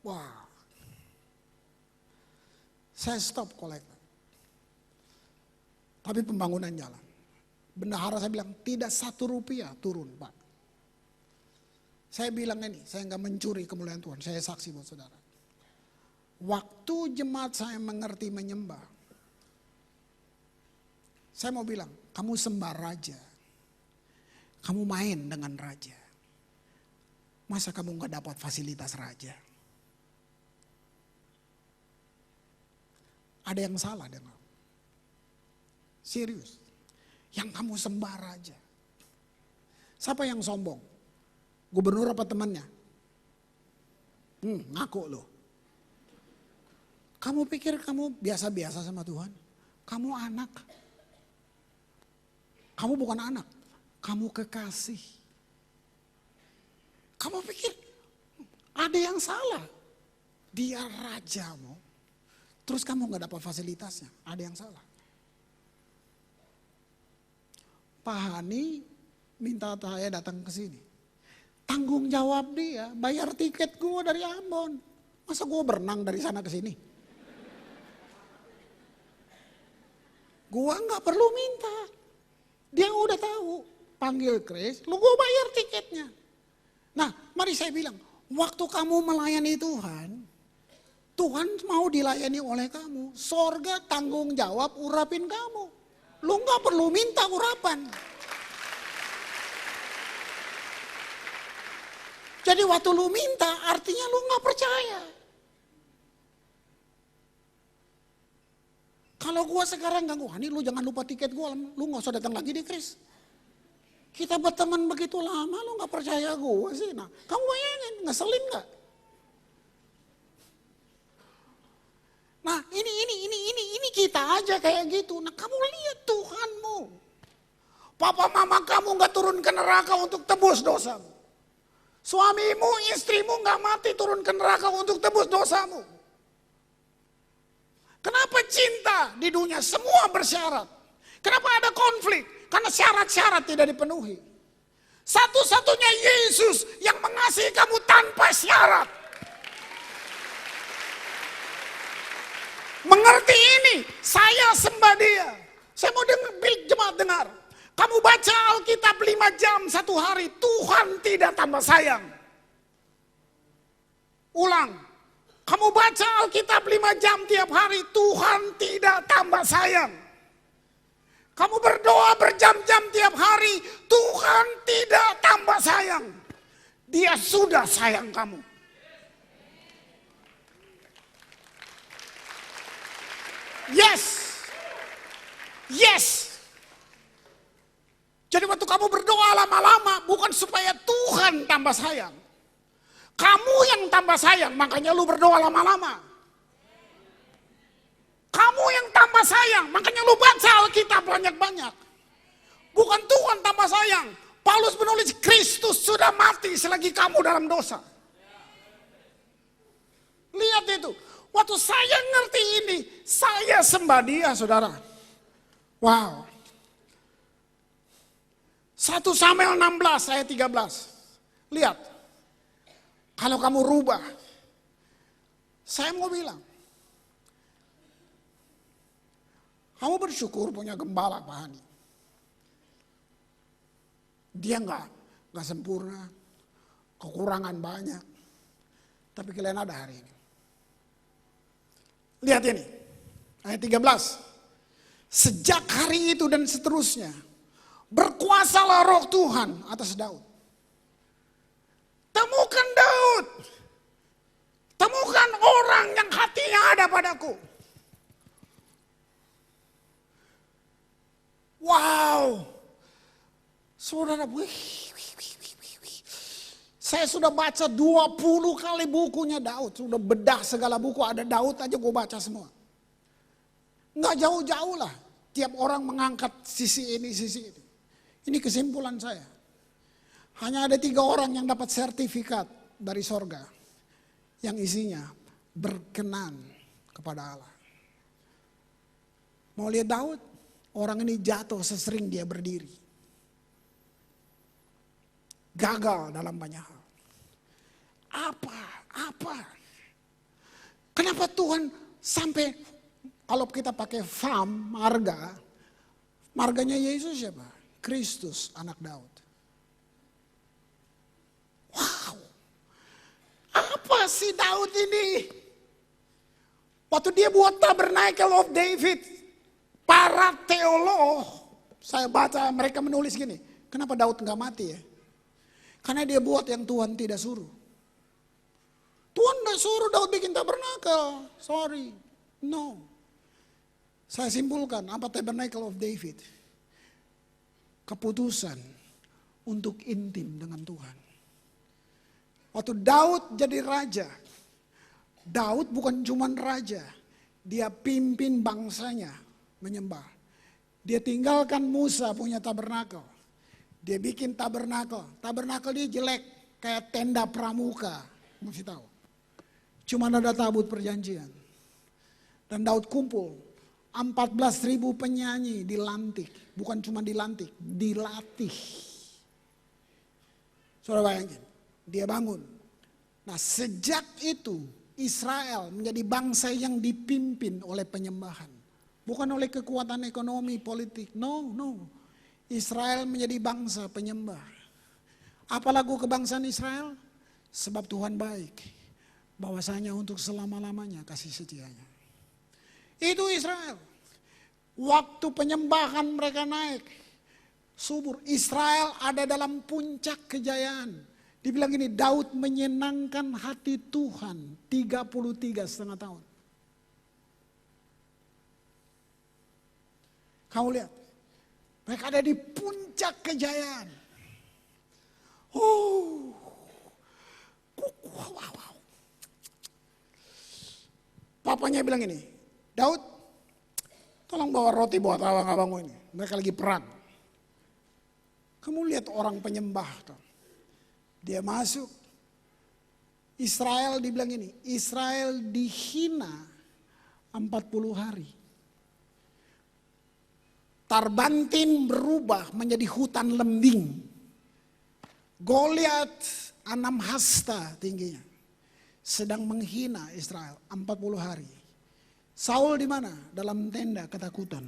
Wah. Saya stop kolektor. Tapi pembangunan jalan. Bendahara saya bilang, tidak 1 rupiah turun, Pak. Saya bilang ini, saya nggak mencuri kemuliaan Tuhan. Saya saksi buat saudara. Waktu jemaat saya mengerti menyembah, saya mau bilang, kamu sembah raja. Kamu main dengan raja. Masa kamu nggak dapat fasilitas raja? Ada yang salah dengan serius. Yang kamu sembah raja. Siapa yang sombong? Gubernur apa temannya? Ngaku loh. Kamu pikir kamu biasa-biasa sama Tuhan? Kamu anak. Kamu bukan anak. Kamu kekasih. Kamu pikir ada yang salah? Dia rajamu. Terus kamu gak dapat fasilitasnya. Ada yang salah. Pak Hani minta saya datang ke sini. Tanggung jawab dia, bayar tiket gue dari Ambon. Masa gue berenang dari sana ke sini? Gue nggak perlu minta. Dia udah tahu. Panggil Chris, lu gue bayar tiketnya. Nah, mari saya bilang, waktu kamu melayani Tuhan, Tuhan mau dilayani oleh kamu. Sorga tanggung jawab urapin kamu. Lu nggak perlu minta urapan. Jadi waktu lu minta artinya lu nggak percaya. Kalau gua sekarang ganggu, Hani lu jangan lupa tiket gua, lu nggak usah datang lagi deh Chris. Kita berteman begitu lama lu nggak percaya gua sih. Nah, kamu bayangin ngeselin nggak? Nah ini kita aja kayak gitu. Nah kamu lihat Tuhanmu. Papa mama kamu gak turun ke neraka untuk tebus dosamu. Suamimu, istrimu gak mati turun ke neraka untuk tebus dosamu. Kenapa cinta di dunia semua bersyarat? Kenapa ada konflik? Karena syarat-syarat tidak dipenuhi. Satu-satunya Yesus yang mengasihi kamu tanpa syarat. Mengerti ini, saya sembah dia. Saya mau jemaat dengar. Kamu baca Alkitab 5 jam 1 hari, Tuhan tidak tambah sayang. Ulang, kamu baca Alkitab 5 jam tiap hari, Tuhan tidak tambah sayang. Kamu berdoa berjam-jam tiap hari, Tuhan tidak tambah sayang. Dia sudah sayang kamu. Yes. Yes. Jadi waktu kamu berdoa lama-lama bukan supaya Tuhan tambah sayang. Kamu yang tambah sayang, makanya lu berdoa lama-lama. Kamu yang tambah sayang, makanya lu baca Alkitab banyak-banyak. Bukan Tuhan tambah sayang. Paulus menulis Kristus sudah mati selagi kamu dalam dosa. Lihat itu. Waktu saya ngerti ini, saya sembah dia, saudara. Wow. 1 Samuel 16 ayat 13. Lihat. Kalau kamu rubah. Saya mau bilang. Kamu bersyukur punya gembala Pak Hani. Dia enggak sempurna. Kekurangan banyak. Tapi kalian ada hari ini. Lihat ini, ayat 13. Sejak hari itu dan seterusnya, berkuasalah roh Tuhan atas Daud. Temukan Daud. Temukan orang yang hatinya ada padaku. Wow. Saudara, saya sudah baca 20 kali bukunya Daud. Sudah bedah segala buku, ada Daud aja gue baca semua. Nggak jauh-jauh lah. Tiap orang mengangkat sisi ini, sisi ini. Ini kesimpulan saya. Hanya ada 3 orang yang dapat sertifikat dari sorga. Yang isinya berkenan kepada Allah. Mau lihat Daud? Orang ini jatuh sesering dia berdiri. Gagal dalam banyak hal. Apa? Kenapa Tuhan sampai, kalau kita pakai marganya Yesus siapa? Kristus, anak Daud. Wow. Apa sih Daud ini? Waktu dia buat Tabernacle of David, para teolog, saya baca mereka menulis gini, kenapa Daud nggak mati ya? Karena dia buat yang Tuhan tidak suruh. Tuhan tidak suruh Daud bikin tabernakel. Sorry. No. Saya simpulkan apa Tabernacle of David? Keputusan untuk intim dengan Tuhan. Waktu Daud jadi raja. Daud bukan cuma raja. Dia pimpin bangsanya menyembah. Dia tinggalkan Musa punya tabernakel. Dia bikin tabernakel. Tabernakel dia jelek. Kayak tenda pramuka. Mesti tahu. Cuma ada tabut perjanjian. Dan Daud kumpul. 14.000 penyanyi dilantik. Bukan cuma dilantik. Dilatih. Saudara bayangin. Dia bangun. Nah sejak itu Israel menjadi bangsa yang dipimpin oleh penyembahan. Bukan oleh kekuatan ekonomi, politik. No. Israel menjadi bangsa penyembah. Apa lagu kebangsaan Israel? Sebab Tuhan baik. Bahwasanya untuk selama-lamanya kasih setianya. Itu Israel. Waktu penyembahan mereka naik. Subur. Israel ada dalam puncak kejayaan. Dibilang gini, Daud menyenangkan hati Tuhan 33,5 tahun. Kamu lihat. Mereka ada di puncak kejayaan. Wow. Papanya bilang ini, Daud, tolong bawa roti buat abang-abangmu ini. Mereka lagi perang. Kamu lihat orang penyembah. Dia masuk. Israel dibilang ini, Israel dihina 40 hari. Tarbantin berubah menjadi hutan lembing. Goliat 6 hasta tingginya. Sedang menghina Israel 40 hari. Saul di mana? Dalam tenda ketakutan.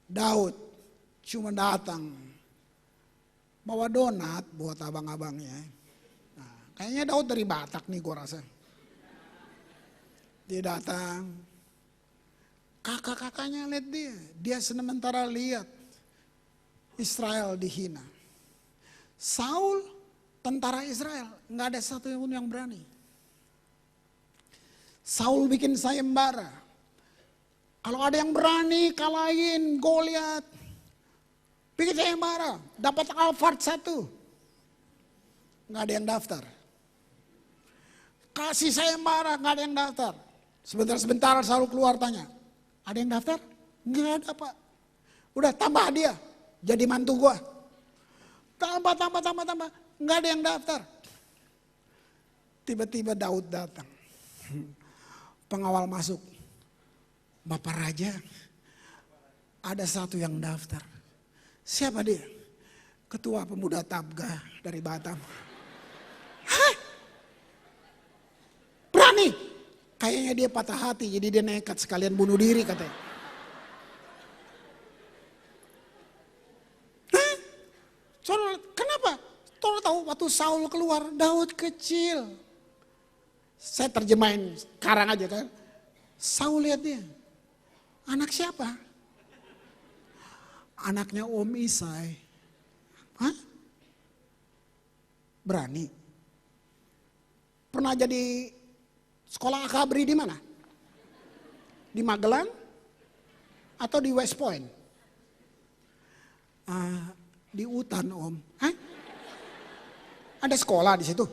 Daud cuma datang bawa donat buat abang-abangnya. Nah, kayaknya Daud dari Batak nih gua rasa. Dia datang. Kakak-kakaknya lihat dia. Dia sementara lihat Israel dihina. Saul, tentara Israel, nggak ada satu pun yang berani. Saul bikin sayembara. Kalau ada yang berani kalahin Goliat, bikin sayembara, dapat Alphard 1. Nggak ada yang daftar. Kasih sayembara, nggak ada yang daftar. Sebentar Saul keluar tanya, ada yang daftar? Nggak ada Pak. Udah tambah dia, jadi mantu gua. Tambah. Nggak ada yang daftar. Tiba-tiba Daud datang. Pengawal masuk. Bapak Raja, ada satu yang daftar. Siapa dia? Ketua Pemuda Tabga dari Batam. Hah? Berani? Kayaknya dia patah hati, jadi dia nekat sekalian bunuh diri katanya. Hah? Saudara, kenapa? Saudara tahu waktu Saul keluar, Daud kecil. Saya terjemahin sekarang aja kan. Saul lihat dia. Anak siapa? Anaknya Om Isai. Hah? Berani? Pernah jadi sekolah akabri di mana? Di Magelang atau di West Point? Di hutan Om. Hah? Ada sekolah di situ.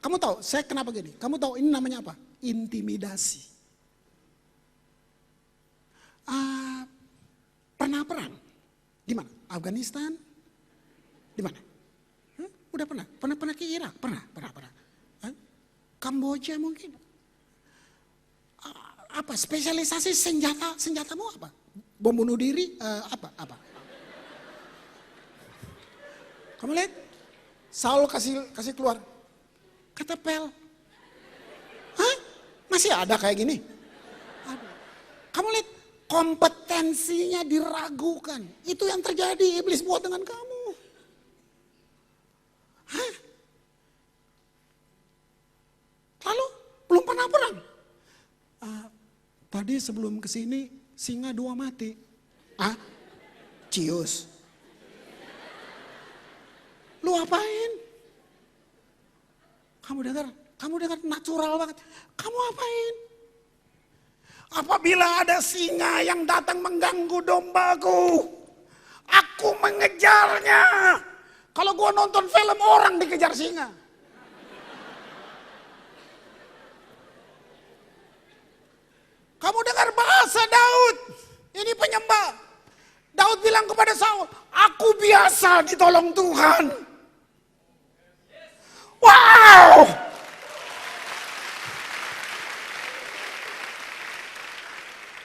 Kamu tahu saya kenapa gini? Kamu tahu ini namanya apa? Intimidasi. Pernah perang? Di mana? Afghanistan? Di mana? Udah pernah? Pernah ke Irak? Pernah. Kamboja mungkin. Apa spesialisasi senjatamu apa? Bom bunuh diri? Apa? Kamu lihat? Saul kasih keluar. Ketepel. Hah? Masih ada kayak gini? Ada. Kamu lihat? Kompetensinya diragukan. Itu yang terjadi iblis buat dengan kamu. Hah? Lalu belum pernah perang. Tadi sebelum kesini singa 2 mati. Cius. Lu apain? Kamu dengar natural banget. Kamu apain? Apabila ada singa yang datang mengganggu dombaku, aku mengejarnya. Kalau gua nonton film orang dikejar singa. Kamu dengar bahasa Daud. Ini penyembah. Daud bilang kepada Saul, aku biasa ditolong Tuhan. Wow!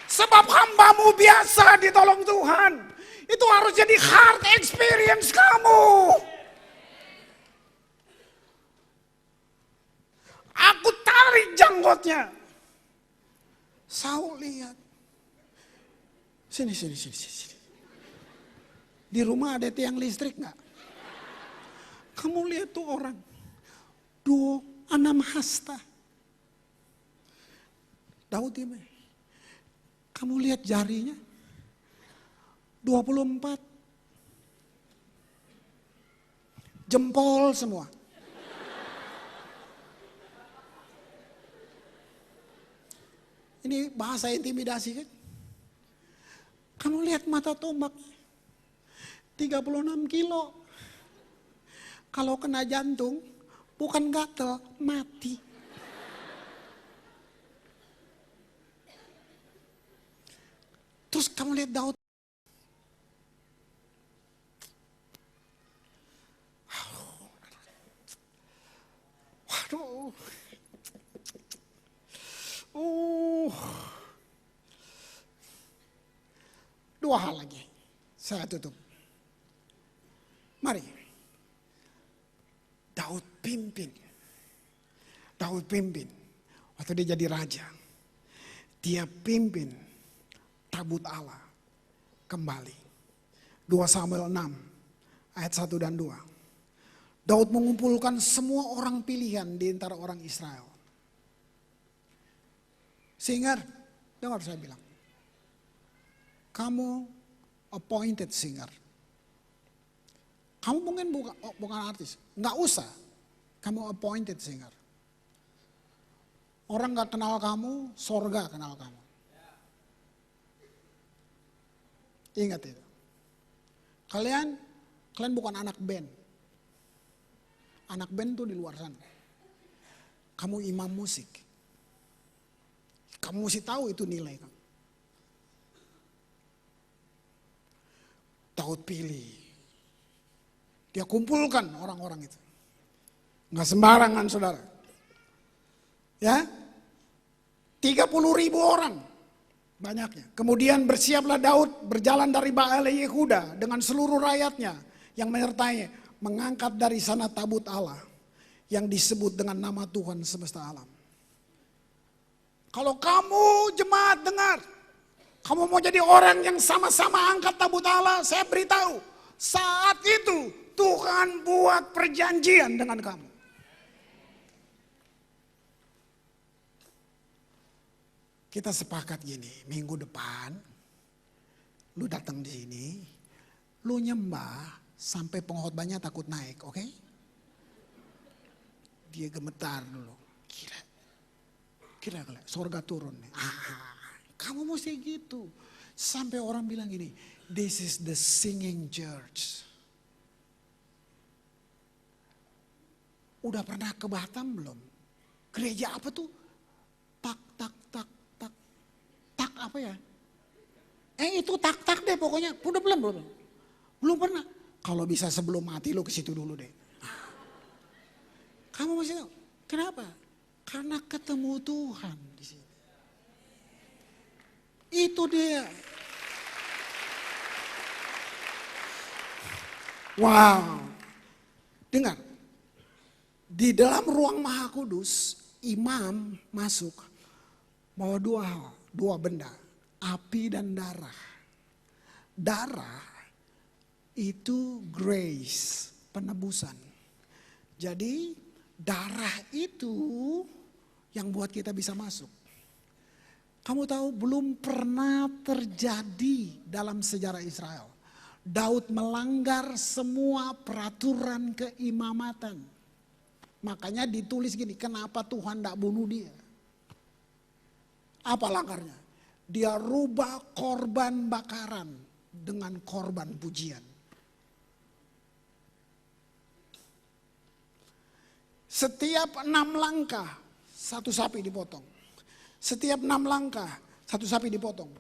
Sebab hambamu biasa ditolong Tuhan. Itu harus jadi heart experience kamu. Aku tarik janggotnya. Saul lihat. Sini. Di rumah ada tiang listrik nggak? Kamu lihat tuh orang. 6 hasta. Daud ini. Kamu lihat jarinya. 24. Jempol semua. Ini bahasa intimidasi kan? Kamu lihat mata tombak. 36 kilo. Kalau kena jantung, bukan gatel, mati. Terus kamu lihat Daud. Waduh. Dua hal lagi. Saya tutup. Mari. Daud pimpin. Waktu dia jadi raja. Dia pimpin tabut Allah kembali. 2 Samuel 6 ayat 1 dan 2. Daud mengumpulkan semua orang pilihan di antara orang Israel. Singer, dengar saya bilang. Kamu appointed singer. Kamu mungkin bukan artis. Nggak usah. Kamu appointed singer. Orang nggak kenal kamu, sorga kenal kamu. Ingat itu. Kalian bukan anak band. Anak band tuh di luar sana. Kamu imam musik. Kamu mesti tahu itu nilai kamu. Daud pilih. Dia kumpulkan orang-orang itu. Nggak sembarangan saudara. Ya, 30.000 orang banyaknya. Kemudian bersiaplah Daud berjalan dari Baale Yehuda dengan seluruh rakyatnya yang menyertainya, mengangkat dari sana tabut Allah yang disebut dengan nama Tuhan semesta alam. Kalau kamu jemaat dengar, kamu mau jadi orang yang sama-sama angkat tabut Allah, saya beritahu, saat itu Tuhan buat perjanjian dengan kamu. Kita sepakat gini, minggu depan lu datang di sini, lu nyembah sampai pengkhotbahnya takut naik, oke? Dia gemetar dulu. Kira sorga turun. Kamu mesti gitu. Sampai orang bilang gini, this is the singing church. Udah pernah ke Batam belum? Gereja apa tuh? Tak, tak, tak, tak. Tak apa ya? Itu tak-tak deh pokoknya. Udah belum? Belum pernah. Kalau bisa sebelum mati lo ke situ dulu deh. Kamu masih tahu? Kenapa? Karena ketemu Tuhan di sini. Itu dia. Wow. Dengar. Di dalam ruang Maha Kudus, imam masuk bawa dua benda, api dan darah. Darah itu grace, penebusan. Jadi darah itu yang buat kita bisa masuk. Kamu tahu belum pernah terjadi dalam sejarah Israel. Daud melanggar semua peraturan keimamatan. Makanya ditulis gini, kenapa Tuhan tidak bunuh dia? Apa langgarnya? Dia rubah korban bakaran dengan korban pujian. Setiap 6 langkah, satu sapi dipotong. Setiap 6 langkah, satu sapi dipotong.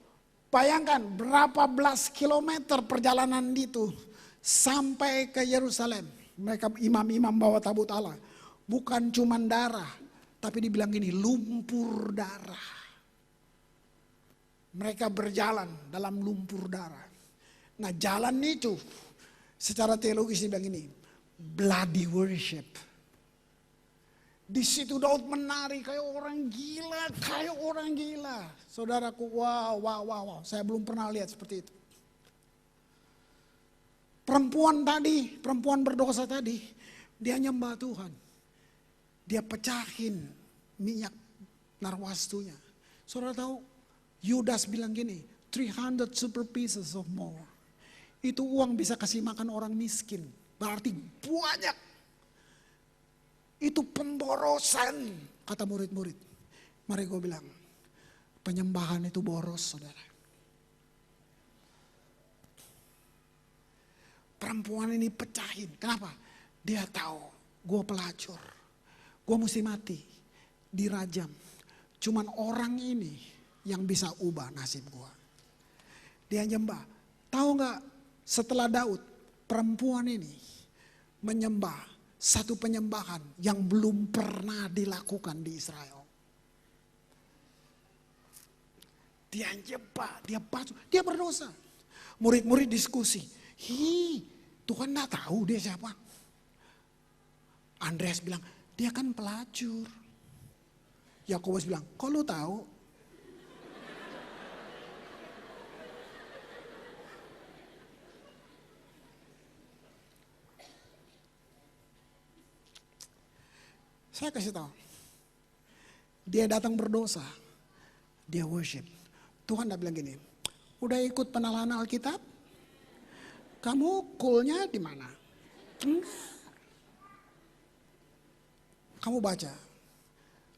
Bayangkan berapa belas kilometer perjalanan itu sampai ke Yerusalem. Mereka imam-imam bawa tabut Allah. Bukan cuma darah, tapi dibilang gini, lumpur darah. Mereka berjalan dalam lumpur darah. Nah jalan itu secara teologis dibilang ini, bloody worship. Di situ Daud menari kayak orang gila, Saudaraku, wow. Saya belum pernah lihat seperti itu. Perempuan berdosa tadi, dia nyembah Tuhan. Dia pecahin minyak narwastunya. Saudara tahu, Yudas bilang gini, 300 super pieces of more. Itu uang bisa kasih makan orang miskin. Berarti banyak. Itu pemborosan, kata murid-murid. Mari gue bilang, penyembahan itu boros, saudara. Perempuan ini pecahin. Kenapa? Dia tahu, gue pelacur. Gue mesti mati, dirajam. Cuman orang ini yang bisa ubah nasib gue. Dia nyembah. Tahu gak, setelah Daud, perempuan ini menyembah satu penyembahan yang belum pernah dilakukan di Israel. Dia nyembah, dia basuh, dia berdosa. Murid-murid diskusi. Tuhan gak tahu dia siapa. Andreas bilang, dia kan pelacur. Yakobus bilang, kok lu tahu? Saya kasih tahu. Dia datang berdosa. Dia worship. Tuhan udah bilang gini, udah ikut penelaan Alkitab? Kamu coolnya di mana? Kamu baca,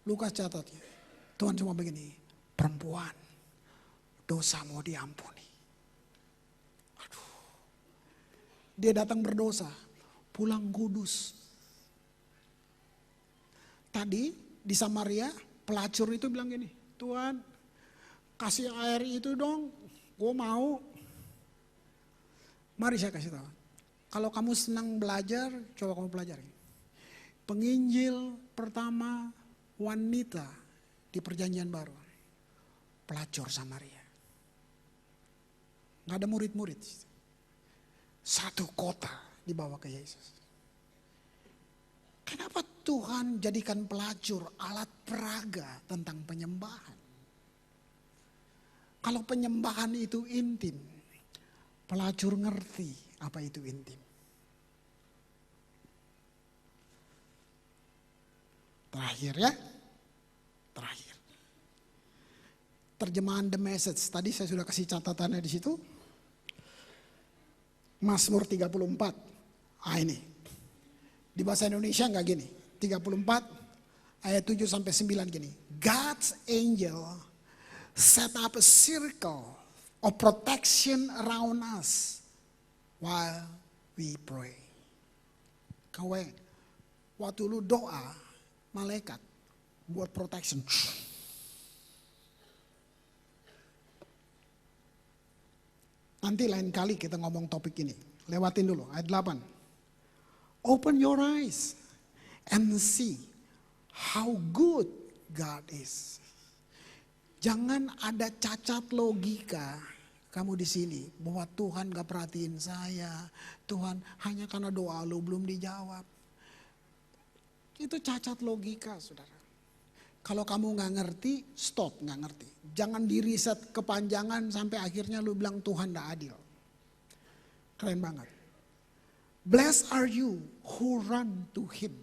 Lukas catatnya. Tuhan cuma begini, perempuan, dosamu diampuni. Aduh. Dia datang berdosa, pulang kudus. Tadi di Samaria, pelacur itu bilang gini, Tuhan kasih air itu dong, gue mau. Mari saya kasih tahu. Kalau kamu senang belajar, coba kamu pelajari. Penginjil pertama wanita di perjanjian baru. Pelacur Samaria. Gak ada murid-murid. Satu kota dibawa ke Yesus. Kenapa Tuhan jadikan pelacur alat peraga tentang penyembahan? Kalau penyembahan itu intim, pelacur ngerti apa itu intim. Terakhir ya, terakhir. Terjemahan The Message, tadi saya sudah kasih catatannya di situ. Mazmur 34, ini. Di bahasa Indonesia enggak gini, 34 ayat 7 sampai 9 gini. God's angel set up a circle of protection around us while we pray. Kawan, waktu lu doa, malaikat buat protection. Nanti lain kali kita ngomong topik ini. Lewatin dulu ayat 8. Open your eyes and see how good God is. Jangan ada cacat logika kamu di sini bahwa Tuhan gak perhatiin saya, Tuhan hanya karena doa lu belum dijawab. Itu cacat logika, saudara. Kalau kamu gak ngerti, stop gak ngerti. Jangan diriset kepanjangan sampai akhirnya lu bilang Tuhan gak adil. Keren banget. Blessed are you who run to Him.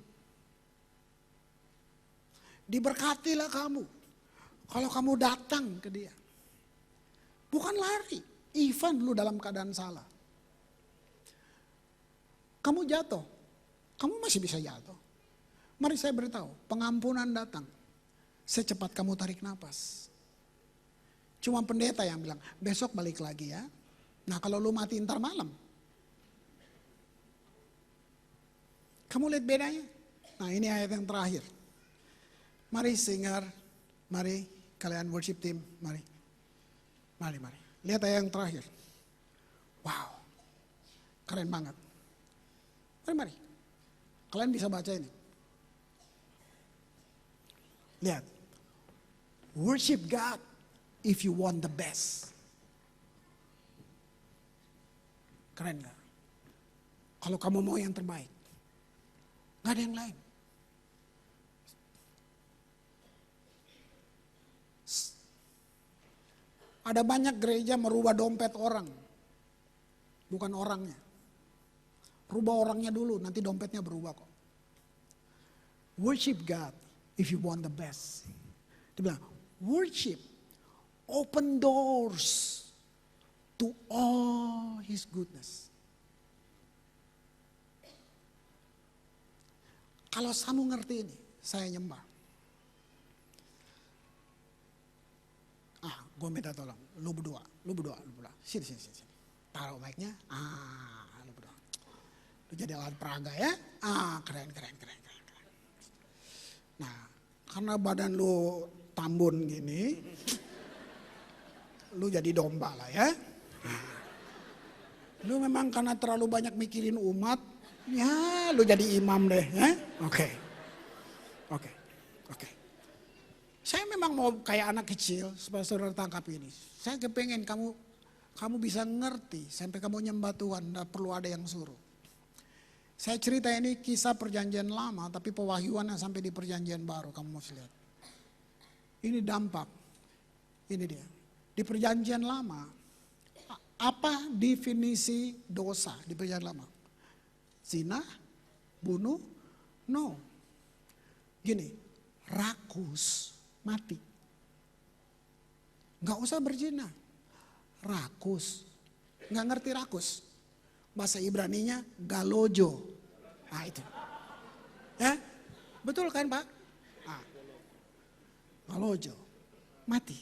Diberkatilah kamu kalau kamu datang ke Dia. Bukan lari, even lu dalam keadaan salah. Kamu jatuh, kamu masih bisa jatuh. Mari saya beritahu, pengampunan datang secepat kamu tarik nafas. Cuma pendeta yang bilang, besok balik lagi ya. Nah kalau lu mati ntar malam. Kamu lihat bedanya? Nah ini ayat yang terakhir. Mari singer, mari kalian worship team, mari. Mari. Lihat ayat yang terakhir. Wow, keren banget. Mari. Kalian bisa baca ini. Lihat. Worship God if you want the best. Keren gak? Kalau kamu mau yang terbaik. Gak ada yang lain. Ada banyak gereja merubah dompet orang. Bukan orangnya. Rubah orangnya dulu, nanti dompetnya berubah kok. Worship God if you want the best. Dia bilang, worship, open doors to all His goodness. Kalau kamu ngerti ini, saya nyembah. Gue minta tolong, lu berdoa. Sini. Taruh mic-nya, lu berdoa. Lu jadi alat peraga ya, keren. Nah, karena badan lu tambun gini, lu jadi domba lah ya. Lu memang karena terlalu banyak mikirin umat, ya lu jadi imam deh ya. Oke. Saya memang mau kayak anak kecil supaya saudara tangkap ini. Saya kepengen kamu bisa ngerti sampai kamu nyembah Tuhan, tidak perlu ada yang suruh. Saya cerita ini kisah perjanjian lama, tapi pewahyuan yang sampai di perjanjian baru kamu mesti lihat. Ini dampak, ini dia. Di perjanjian lama, apa definisi dosa di perjanjian lama? Zina, bunuh, no. Gini, rakus. Mati. Gak usah berzina. Rakus. Gak ngerti rakus. Bahasa Ibraninya galojo. Nah itu. Ya, betul kan Pak? Galojo. Mati.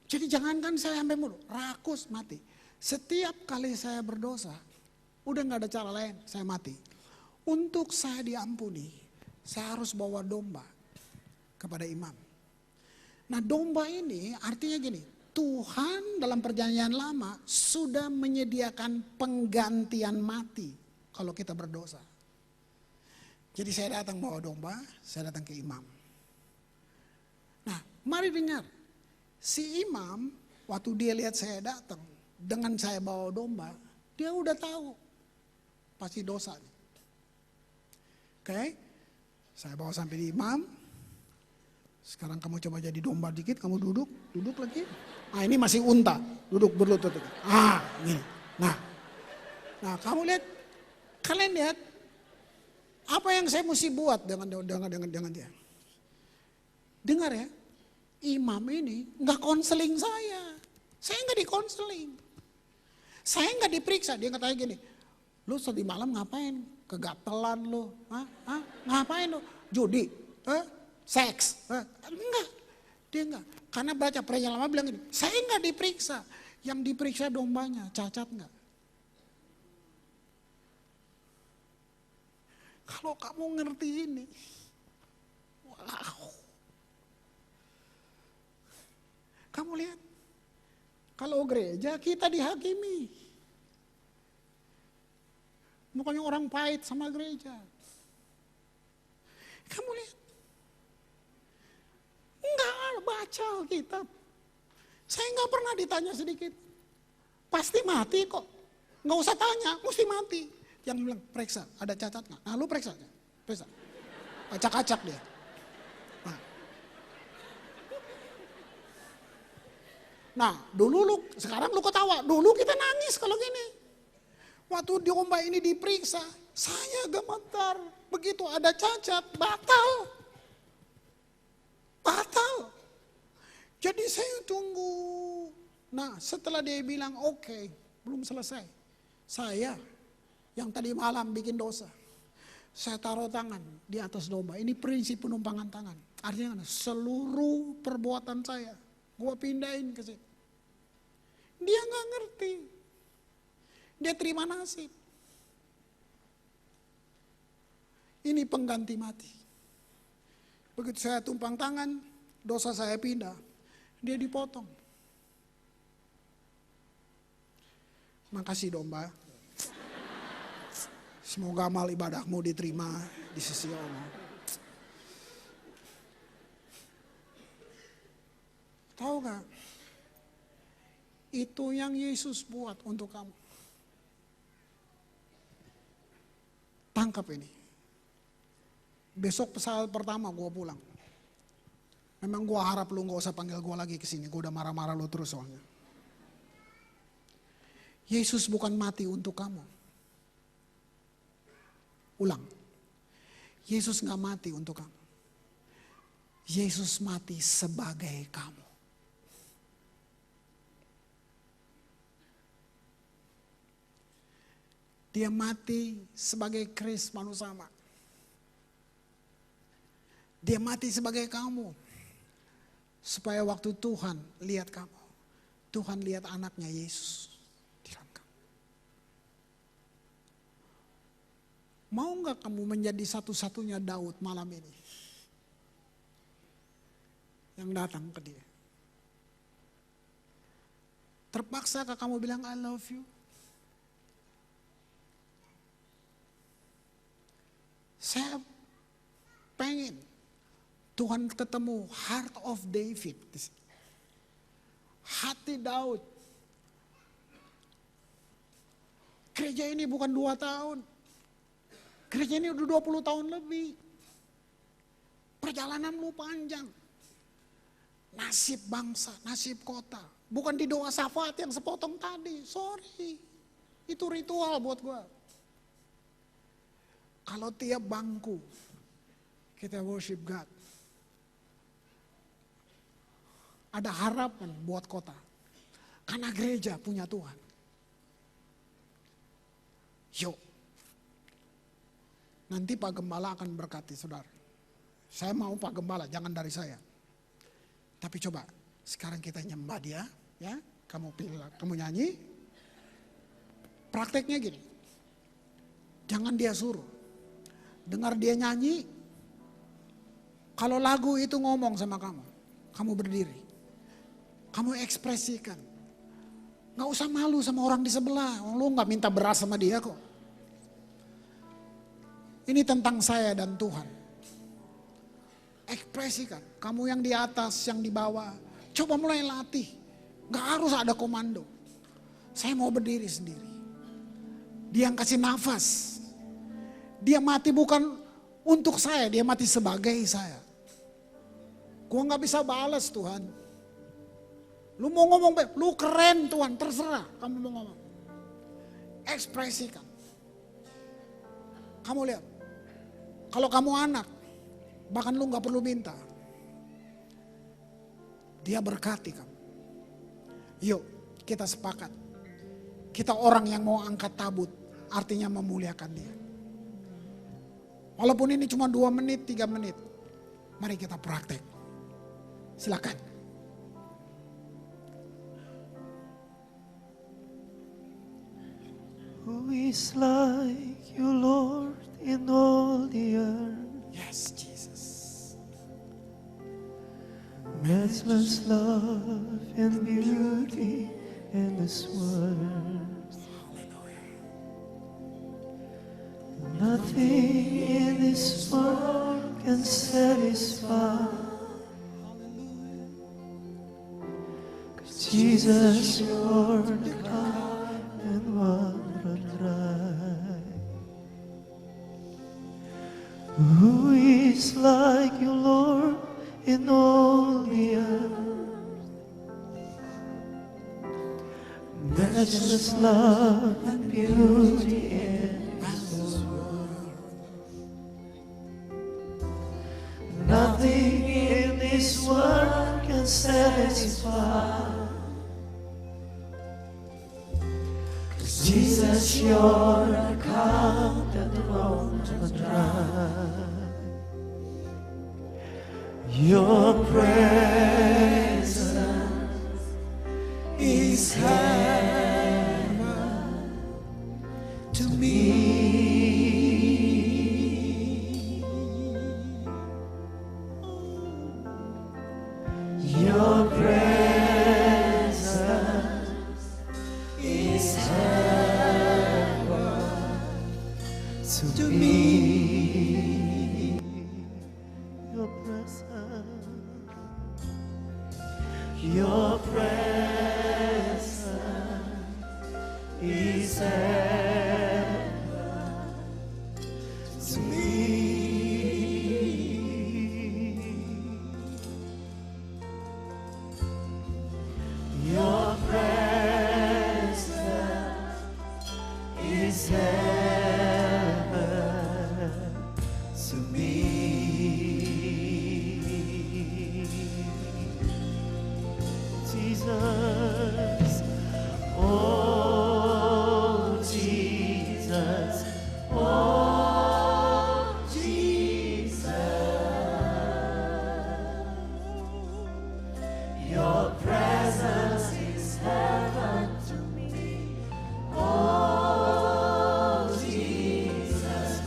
Jadi jangankan saya sampai mulu. Rakus mati. Setiap kali saya berdosa. Udah gak ada cara lain. Saya mati. Untuk saya diampuni. Saya harus bawa domba kepada imam. Nah domba ini artinya gini, Tuhan dalam perjanjian lama sudah menyediakan penggantian mati kalau kita berdosa. Jadi saya datang bawa domba, saya datang ke imam. Nah mari dengar, si imam waktu dia lihat saya datang dengan saya bawa domba, dia udah tahu pasti dosa. Oke? Saya bawa sampai di imam. Sekarang kamu coba jadi domba dikit, kamu duduk lagi. Ini masih unta, duduk berlutut. Gini. Nah, kamu lihat, kalian lihat apa yang saya mesti buat dengan dia. Dengar ya, imam ini nggak konseling saya nggak dikonseling, saya nggak diperiksa. Dia nggak tanya gini, lu tadi malam ngapain? Kegatelan lu, ngapain lu? Judi, seks, enggak. Dia enggak. Karena baca Perjanjian Lama bilang gini, saya nggak diperiksa. Yang diperiksa dombanya, cacat nggak? Kalau kamu ngerti ini, wow. Kamu lihat, kalau gereja kita dihakimi. Bukannya orang pahit sama gereja. Kamu lihat, enggak baca Alkitab. Saya nggak pernah ditanya sedikit. Pasti mati kok. Nggak usah tanya, mesti mati. Yang bilang, periksa, ada cacat nggak? Nah lu periksa. Periksa. Acak-acak dia. Nah, dulu sekarang lu ketawa. Dulu kita nangis kalau gini. Waktu domba ini diperiksa, saya gemetar. Begitu ada cacat, batal. Batal. Jadi saya tunggu. Nah, setelah dia bilang oke, belum selesai. Saya yang tadi malam bikin dosa. Saya taruh tangan di atas domba. Ini prinsip penumpangan tangan. Artinya seluruh perbuatan saya, gua pindahin ke situ. Dia nggak ngerti. Dia terima nasib. Ini pengganti mati. Begitu saya tumpang tangan, dosa saya pindah. Dia dipotong. Makasih domba. Semoga amal ibadahmu diterima di sisi Allah. Tahu gak? Itu yang Yesus buat untuk kamu. Tangkap ini. Besok pesawat pertama gue pulang. Memang gue harap lu gak usah panggil gue lagi ke sini. Gue udah marah-marah lu terus soalnya. Yesus bukan mati untuk kamu. Ulang. Yesus gak mati untuk kamu. Yesus mati sebagai kamu. Dia mati sebagai Kris Manusama. Dia mati sebagai kamu. Supaya waktu Tuhan lihat kamu, Tuhan lihat anaknya Yesus di dalam kamu. Mau gak kamu menjadi satu-satunya Daud malam ini? Yang datang ke dia. Terpaksakah kamu bilang I love you? Saya pengen Tuhan ketemu heart of David. Hati Daud. Gereja ini bukan 2 tahun. Gereja ini udah 20 tahun lebih. Perjalananmu panjang. Nasib bangsa, nasib kota. Bukan di doa syafaat yang sepotong tadi. Sorry. Itu ritual buat gua. Kalau tiap bangku kita worship God. Ada harapan buat kota. Karena gereja punya Tuhan. Yuk. Nanti Pak Gembala akan berkati saudara. Saya mau Pak Gembala, jangan dari saya. Tapi coba, sekarang kita nyembah dia. Ya, kamu pilih, kamu nyanyi. Prakteknya gini. Jangan dia suruh. Dengar dia nyanyi. Kalau lagu itu ngomong sama kamu. Kamu berdiri. Kamu ekspresikan. Gak usah malu sama orang di sebelah. Lu gak minta beras sama dia kok. Ini tentang saya dan Tuhan. Ekspresikan. Kamu yang di atas, yang di bawah. Coba mulai latih. Gak harus ada komando. Saya mau berdiri sendiri. Dia yang kasih nafas. Dia mati bukan untuk saya. Dia mati sebagai saya. Gua gak bisa balas Tuhan. Lu mau ngomong, lu keren Tuhan, terserah kamu mau ngomong. Ekspresikan. Kamu lihat, kalau kamu anak, bahkan lu gak perlu minta. Dia berkati kamu. Yuk, kita sepakat. Kita orang yang mau angkat tabut, artinya memuliakan dia. Walaupun ini cuma 2 menit, 3 menit. Mari kita praktek. Silakan.
Who is like you, Lord, in all the earth?
Yes, Jesus.
Matchless love and beauty in this world. Nothing in this world can satisfy. Jesus, you're the cup and water dry. Who is like you, Lord, in all the earth? Matchless love and beauty in this world. Nothing in this world can satisfy. Jesus, you're the cup that runs dry. Your presence is heaven to me. Your presence is heaven to me. Your presence is heaven to me. Your presence is heaven to me. Jesus, oh Jesus, oh Jesus, your presence is heaven to me. Oh Jesus,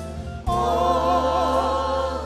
oh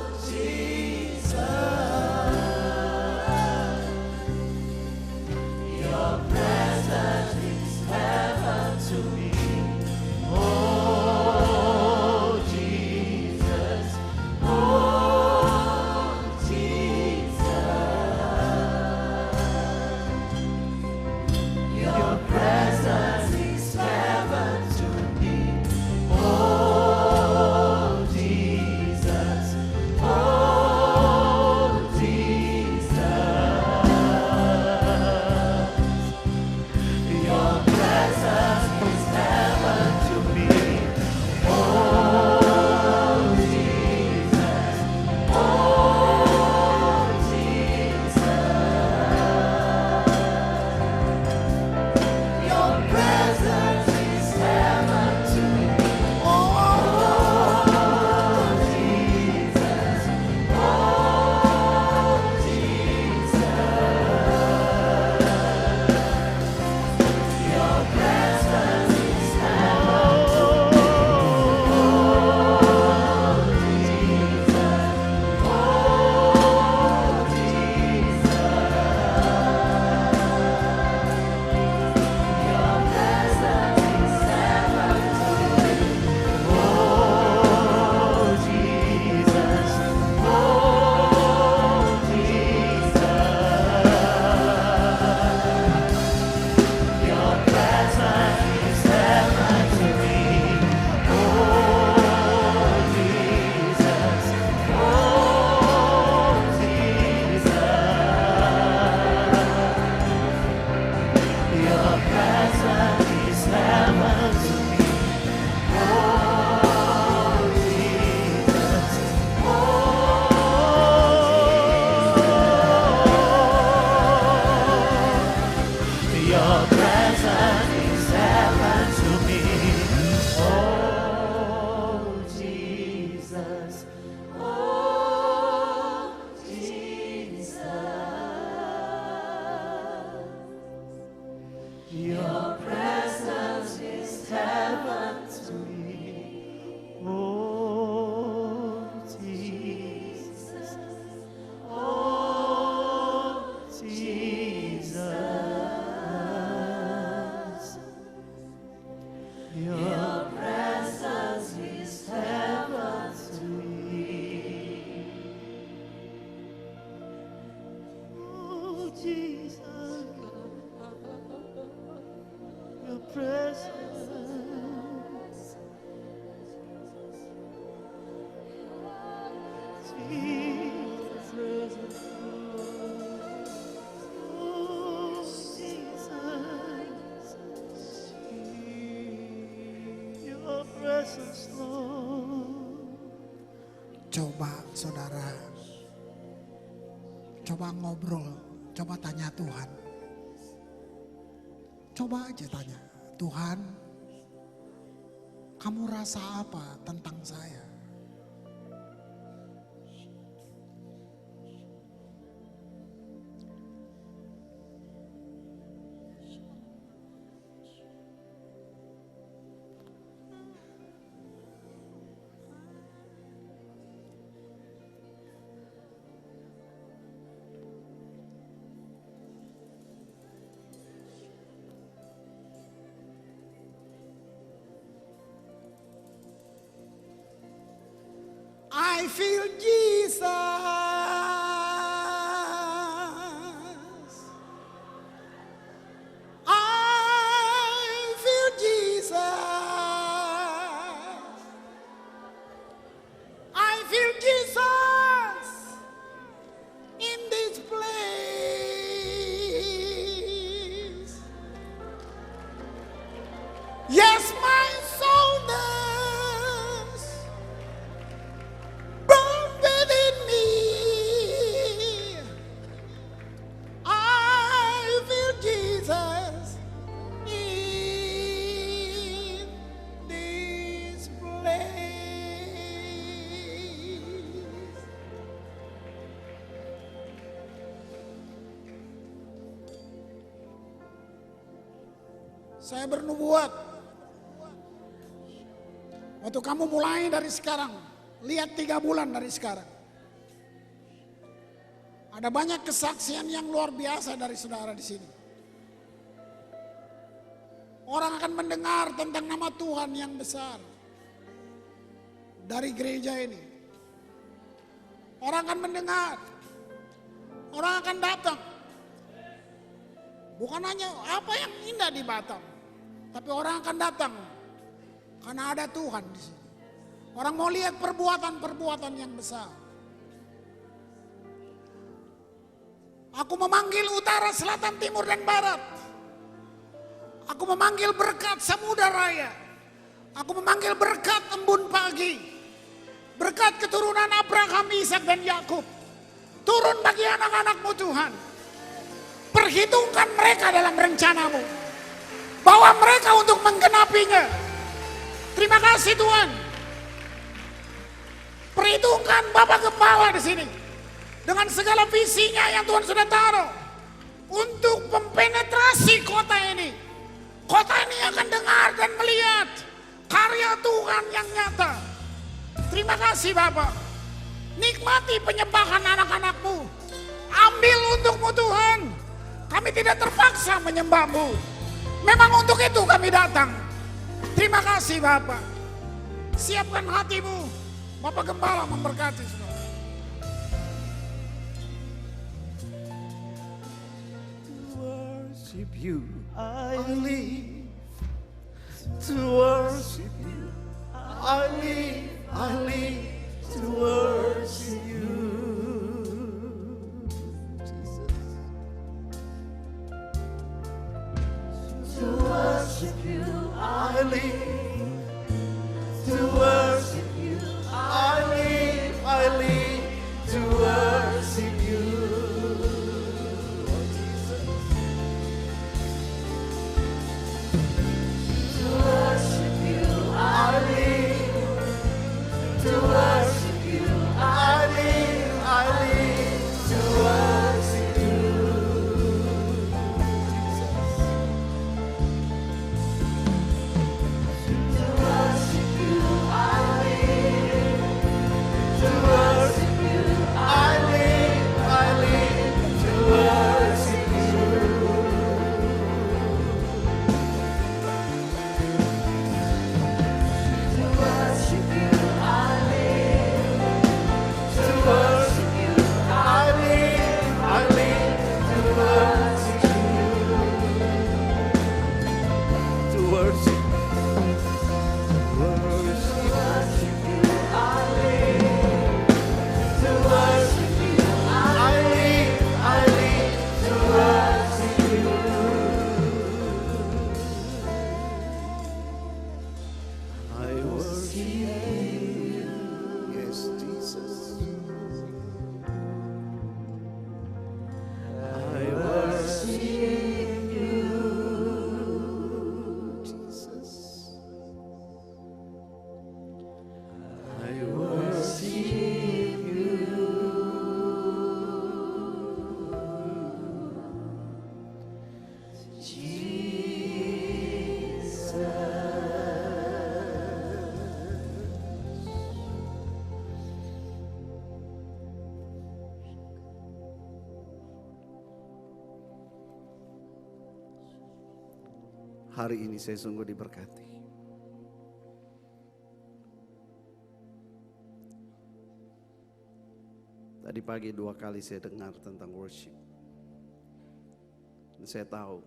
Jesus, your presence, Jesus, presence, oh Jesus, your presence, Lord.
Coba saudara, coba ngobrol, coba tanya Tuhan. Coba aja tanya, Tuhan, kamu rasa apa tentang saya? I feel Jesus. I feel Jesus. I feel Jesus in this place. Yes, my soul does. Burn within me. I feel Jesus in this place. Saya bernubuat, waktu kamu mulai dari sekarang, lihat 3 bulan dari sekarang. Ada banyak kesaksian yang luar biasa dari saudara di sini. Orang akan mendengar tentang nama Tuhan yang besar dari gereja ini. Orang akan mendengar, orang akan datang. Bukan hanya apa yang indah di Batam, tapi orang akan datang karena ada Tuhan di sini. Orang mau lihat perbuatan-perbuatan yang besar. Aku memanggil utara, selatan, timur, dan barat. Aku memanggil berkat Samudra Raya. Aku memanggil berkat embun pagi. Berkat keturunan Abraham, Ishak, dan Yakub. Turun bagi anak-anakmu Tuhan. Perhitungkan mereka dalam rencanamu. Bawa mereka untuk menggenapinya. Terima kasih Tuhan. Perhitungkan Bapak Gembala di sini dengan segala visinya yang Tuhan sudah taruh untuk mempenetrasi kota ini. Kota ini akan dengar dan melihat karya Tuhan yang nyata. Terima kasih Bapak. Nikmati penyembahan anak-anakmu. Ambil untukmu Tuhan. Kami tidak terpaksa menyembahmu. Memang untuk itu kami datang. Terima kasih Bapak. Siapkan hatimu. Bapak Gembala memberkati saudara.
To worship you, I live. To worship you, I live to worship you. Jesus. To worship you, I live. To worship you, I live to worship you. Oh, Jesus. To worship you, I live. To worship you, I live.
Hari ini saya sungguh diberkati. Tadi pagi 2 kali saya dengar tentang worship. Dan saya tahu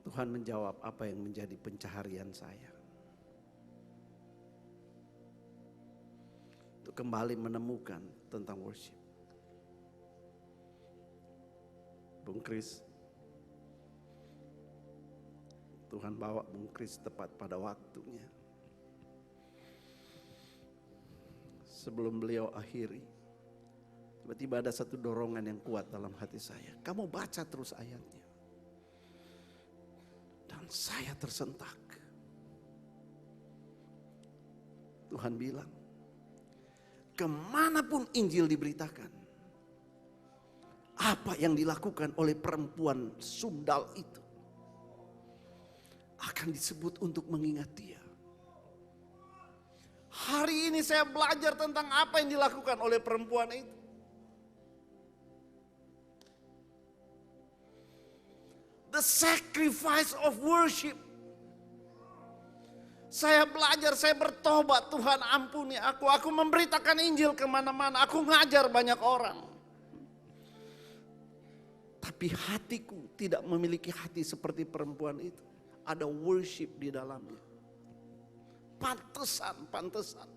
Tuhan menjawab apa yang menjadi pencaharian saya. Untuk kembali menemukan tentang worship. Bung Kris, Tuhan bawa Bung Kris tepat pada waktunya. Sebelum beliau akhiri, tiba-tiba ada satu dorongan yang kuat dalam hati saya. Kamu baca terus ayatnya. Dan saya tersentak. Tuhan bilang, kemanapun Injil diberitakan, apa yang dilakukan oleh perempuan sundal itu akan disebut untuk mengingat dia. Hari ini saya belajar tentang apa yang dilakukan oleh perempuan itu. The sacrifice of worship. Saya belajar, saya bertobat, Tuhan ampuni aku. Aku memberitakan Injil kemana-mana, aku ngajar banyak orang. Tapi hatiku tidak memiliki hati seperti perempuan itu. Ada worship di dalamnya. Pantesan.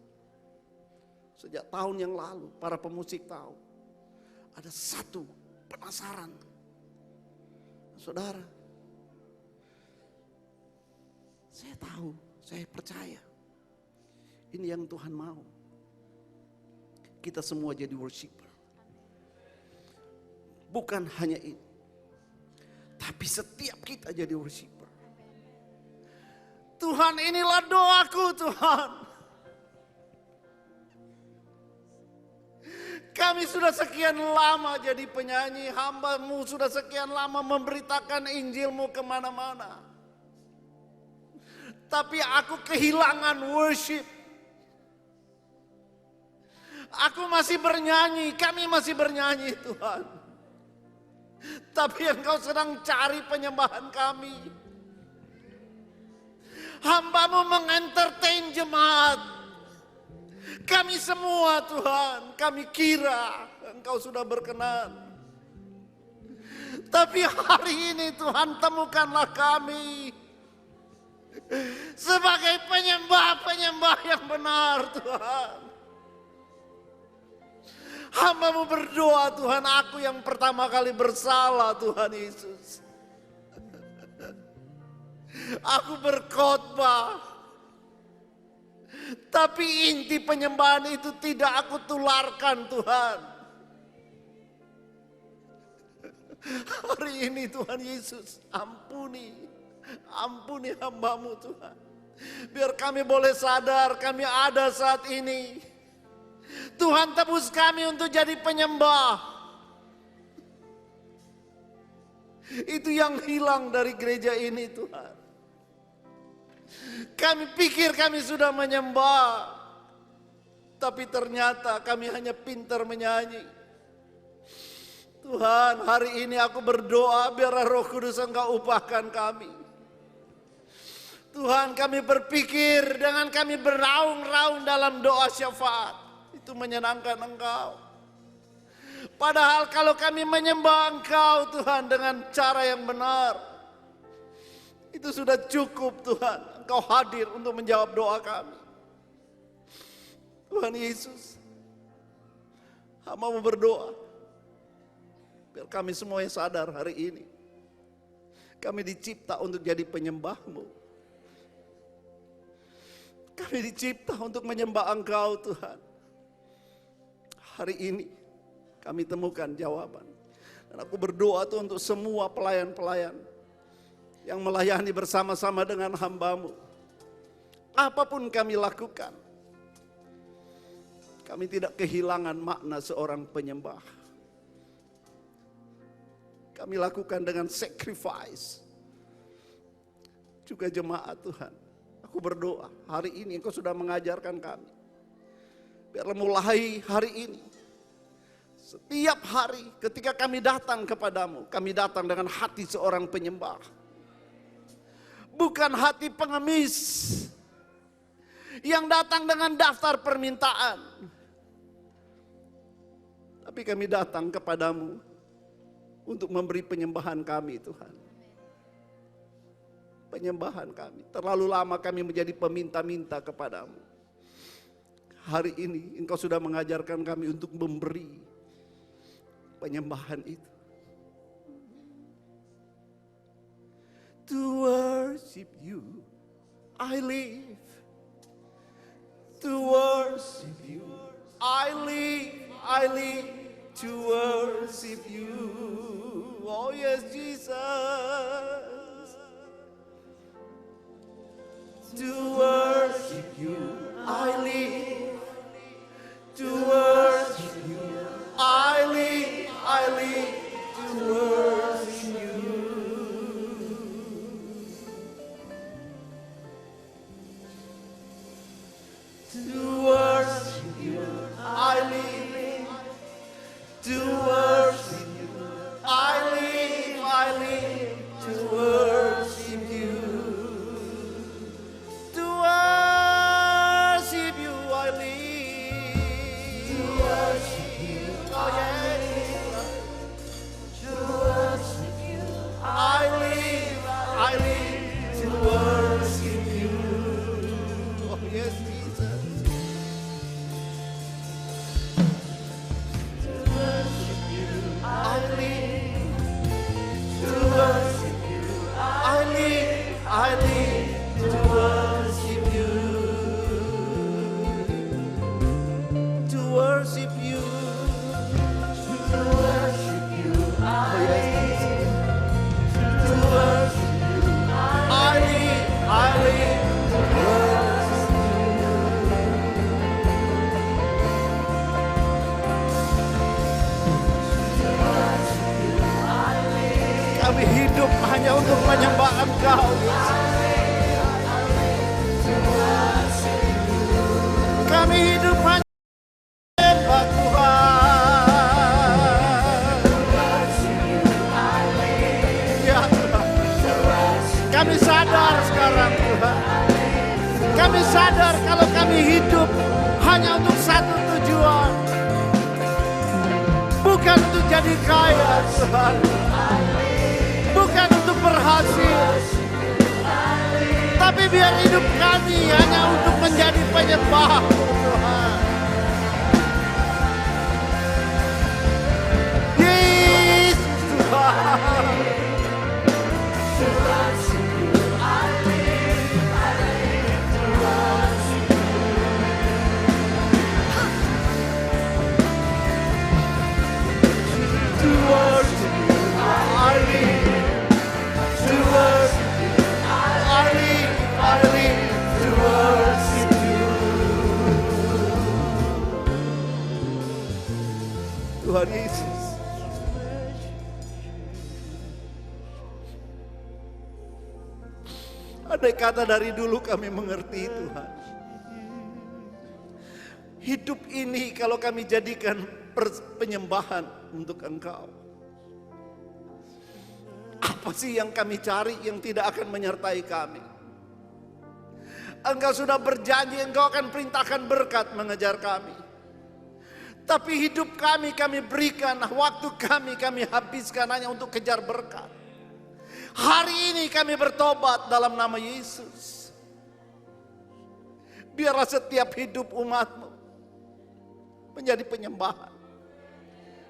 Sejak tahun yang lalu para pemusik tahu. Ada satu penasaran. Saudara, saya tahu, saya percaya. Ini yang Tuhan mau. Kita semua jadi worshiper. Bukan hanya ini. Tapi setiap kita jadi worshiper. Tuhan, inilah doaku Tuhan. Kami sudah sekian lama jadi penyanyi, hamba-Mu sudah sekian lama memberitakan Injil-Mu kemana-mana. Tapi aku kehilangan worship. Aku masih bernyanyi, kami masih bernyanyi Tuhan. Tapi Engkau sedang cari penyembahan kami. Hamba-Mu mengentertain jemaat. Kami semua Tuhan, kami kira Engkau sudah berkenan. Tapi hari ini Tuhan, temukanlah kami sebagai penyembah-penyembah yang benar Tuhan. Hamba-Mu berdoa Tuhan, aku yang pertama kali bersalah Tuhan Yesus. Aku berkhotbah, tapi inti penyembahan itu tidak aku tularkan Tuhan. Hari ini Tuhan Yesus, ampuni hamba-Mu Tuhan. Biar kami boleh sadar kami ada saat ini. Tuhan, tebus kami untuk jadi penyembah. Itu yang hilang dari gereja ini Tuhan. Kami pikir kami sudah menyembah, tapi ternyata kami hanya pintar menyanyi. Tuhan, hari ini aku berdoa biar Roh Kudus Engkau upahkan kami. Tuhan, kami berpikir dengan kami beraung-raung dalam doa syafaat, itu menyenangkan Engkau. Padahal kalau kami menyembah Engkau Tuhan dengan cara yang benar, itu sudah cukup Tuhan. Engkau hadir untuk menjawab doa kami. Tuhan Yesus, hamba-Mu berdoa biar kami semuanya sadar hari ini kami dicipta untuk jadi penyembah-Mu. Kami dicipta untuk menyembah Engkau Tuhan. Hari ini kami temukan jawaban. Dan aku berdoa Tuhan untuk semua pelayan-pelayan yang melayani bersama-sama dengan hamba-Mu. Apapun kami lakukan, kami tidak kehilangan makna seorang penyembah. Kami lakukan dengan sacrifice. Juga jemaat Tuhan. Aku berdoa hari ini Engkau sudah mengajarkan kami. Biarlah mulai hari ini, setiap hari ketika kami datang kepadamu, kami datang dengan hati seorang penyembah. bukan hati pengemis yang datang dengan daftar permintaan. Tapi kami datang kepadamu untuk memberi penyembahan kami, Tuhan. Penyembahan kami. Terlalu lama kami menjadi peminta-minta kepadamu. Hari ini Engkau sudah mengajarkan kami untuk memberi penyembahan itu. To worship you, I live. To worship you, I live to worship you. Oh yes, Jesus. To worship you, I live. To worship you, I live to worship you. To worship you, I live. To worship you, I live to worship you. To worship you, I live. To worship you, oh yeah. To worship you, I live to worship you. Oh yes, Jesus. I live to worship you. I live to worship you. To worship you. To worship you. I live to worship you. I live to worship Kami hidup hanya untuk menyembah Engkau, kami hidup hanya menyembah Tuhan. Ya Tuhan. Kami sadar sekarang Tuhan. Kami sadar kalau kami hidup hanya untuk satu tujuan. Bukan untuk jadi kaya Tuhan. Bukan untuk berhasil, tapi biar hidup kami hanya untuk menjadi penyembah Tuhan. Yesus Tuhan. To worship you, I live. To worship you, I live to worship you. Tuhan Yesus, andai kata dari dulu kami mengerti Tuhan, hidup ini kalau kami jadikan penyembahan untuk Engkau, apa sih yang kami cari yang tidak akan menyertai kami? Engkau sudah berjanji Engkau akan perintahkan berkat mengejar kami. Tapi hidup kami berikan, waktu kami habiskan hanya untuk kejar berkat. Hari ini kami bertobat dalam nama Yesus. Biarlah setiap hidup umat-Mu menjadi penyembahan.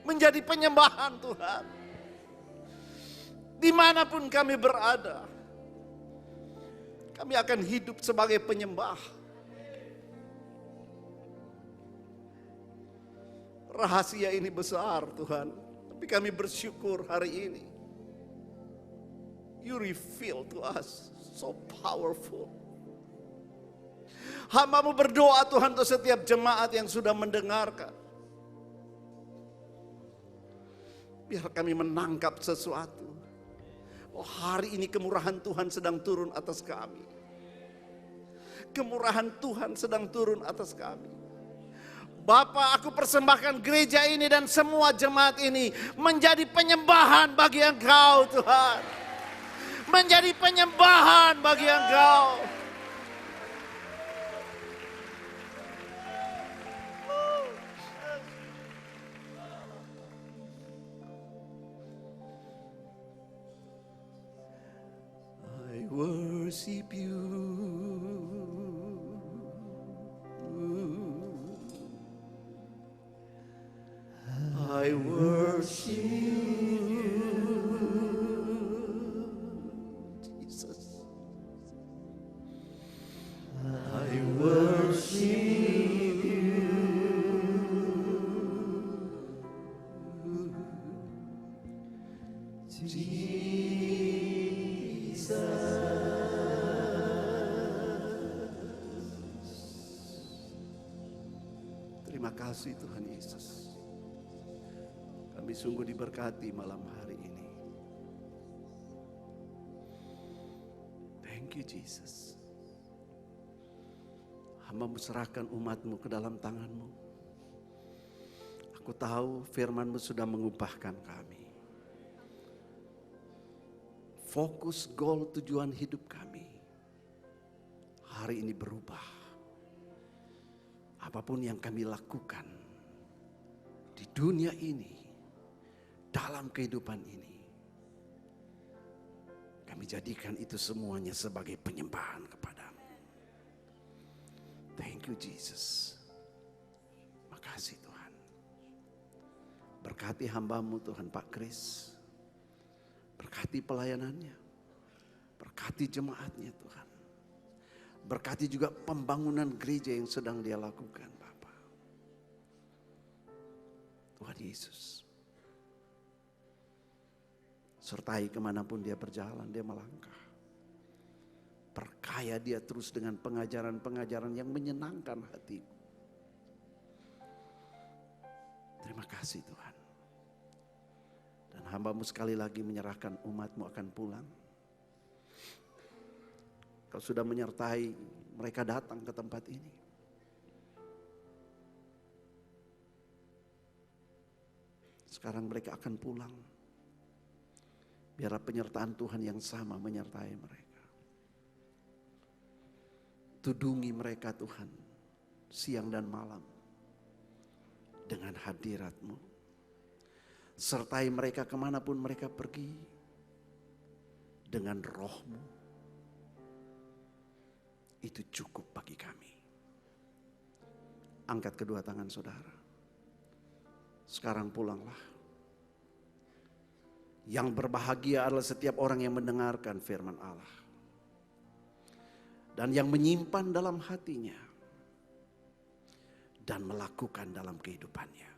Menjadi penyembahan Tuhan. Dimanapun kami berada, kami akan hidup sebagai penyembah. Rahasia ini besar Tuhan, tapi kami bersyukur hari ini. You reveal to us so powerful. Hamba-Mu berdoa Tuhan untuk setiap jemaat yang sudah mendengarkan. Biar kami menangkap sesuatu. Oh, hari ini kemurahan Tuhan sedang turun atas kami. Kemurahan Tuhan sedang turun atas kami. Bapa, aku persembahkan gereja ini dan semua jemaat ini menjadi penyembahan bagi Engkau Tuhan. menjadi penyembahan bagi Engkau. I worship you. I worship you, Jesus. I worship you, Terima kasih Tuhan Yesus. Kami sungguh diberkati malam hari ini. Thank you Jesus. Hamba-Mu serahkan umat-Mu ke dalam tangan-Mu. Aku tahu firman-Mu sudah mengubahkan kami. Fokus goal tujuan hidup kami hari ini berubah. Apapun yang kami lakukan di dunia ini, dalam kehidupan ini, kami jadikan itu semuanya sebagai penyembahan kepadamu. Thank you Jesus. Makasih Tuhan. Berkati hamba-Mu Tuhan Pak Kris. Berkati pelayanannya. Berkati jemaatnya Tuhan. Berkati juga pembangunan gereja yang sedang dia lakukan Bapa. Tuhan Yesus. Sertai kemanapun dia berjalan, dia melangkah. Perkaya dia terus dengan pengajaran-pengajaran yang menyenangkan hatimu. Terima kasih Tuhan. Dan hamba-Mu sekali lagi menyerahkan umat-Mu akan pulang. Kau sudah menyertai mereka datang ke tempat ini. Sekarang mereka akan pulang. Biarlah penyertaan Tuhan yang sama menyertai mereka. Tudungi mereka Tuhan, siang dan malam, dengan hadirat-Mu. Sertai mereka kemanapun mereka pergi, dengan Roh-Mu. Itu cukup bagi kami. Angkat kedua tangan saudara. Sekarang pulanglah. Yang berbahagia adalah setiap orang yang mendengarkan firman Allah. Dan yang menyimpan dalam hatinya. Dan melakukan dalam kehidupannya.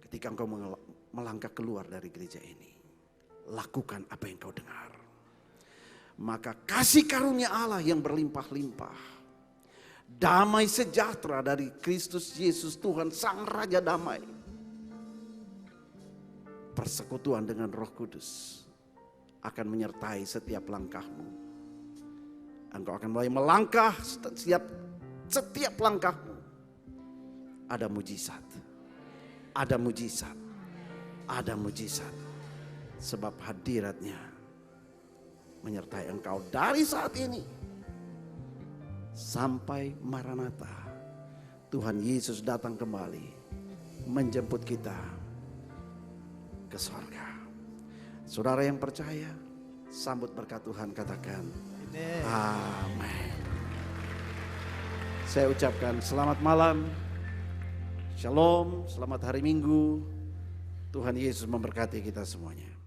Ketika engkau melangkah keluar dari gereja ini. Lakukan apa yang kau dengar. Maka kasih karunia Allah yang berlimpah-limpah. Damai sejahtera dari Kristus Yesus Tuhan Sang Raja Damai. Persekutuan dengan Roh Kudus akan menyertai setiap langkahmu. Engkau akan mulai melangkah setiap langkahmu. Ada mujizat. Ada mujizat. Ada mujizat. Sebab hadiratnya menyertai engkau dari saat ini sampai Maranatha. Tuhan Yesus datang kembali menjemput kita ke sorga. Saudara yang percaya, sambut berkat Tuhan, katakan amin. Saya ucapkan selamat malam, shalom, selamat hari Minggu. Tuhan Yesus memberkati kita semuanya.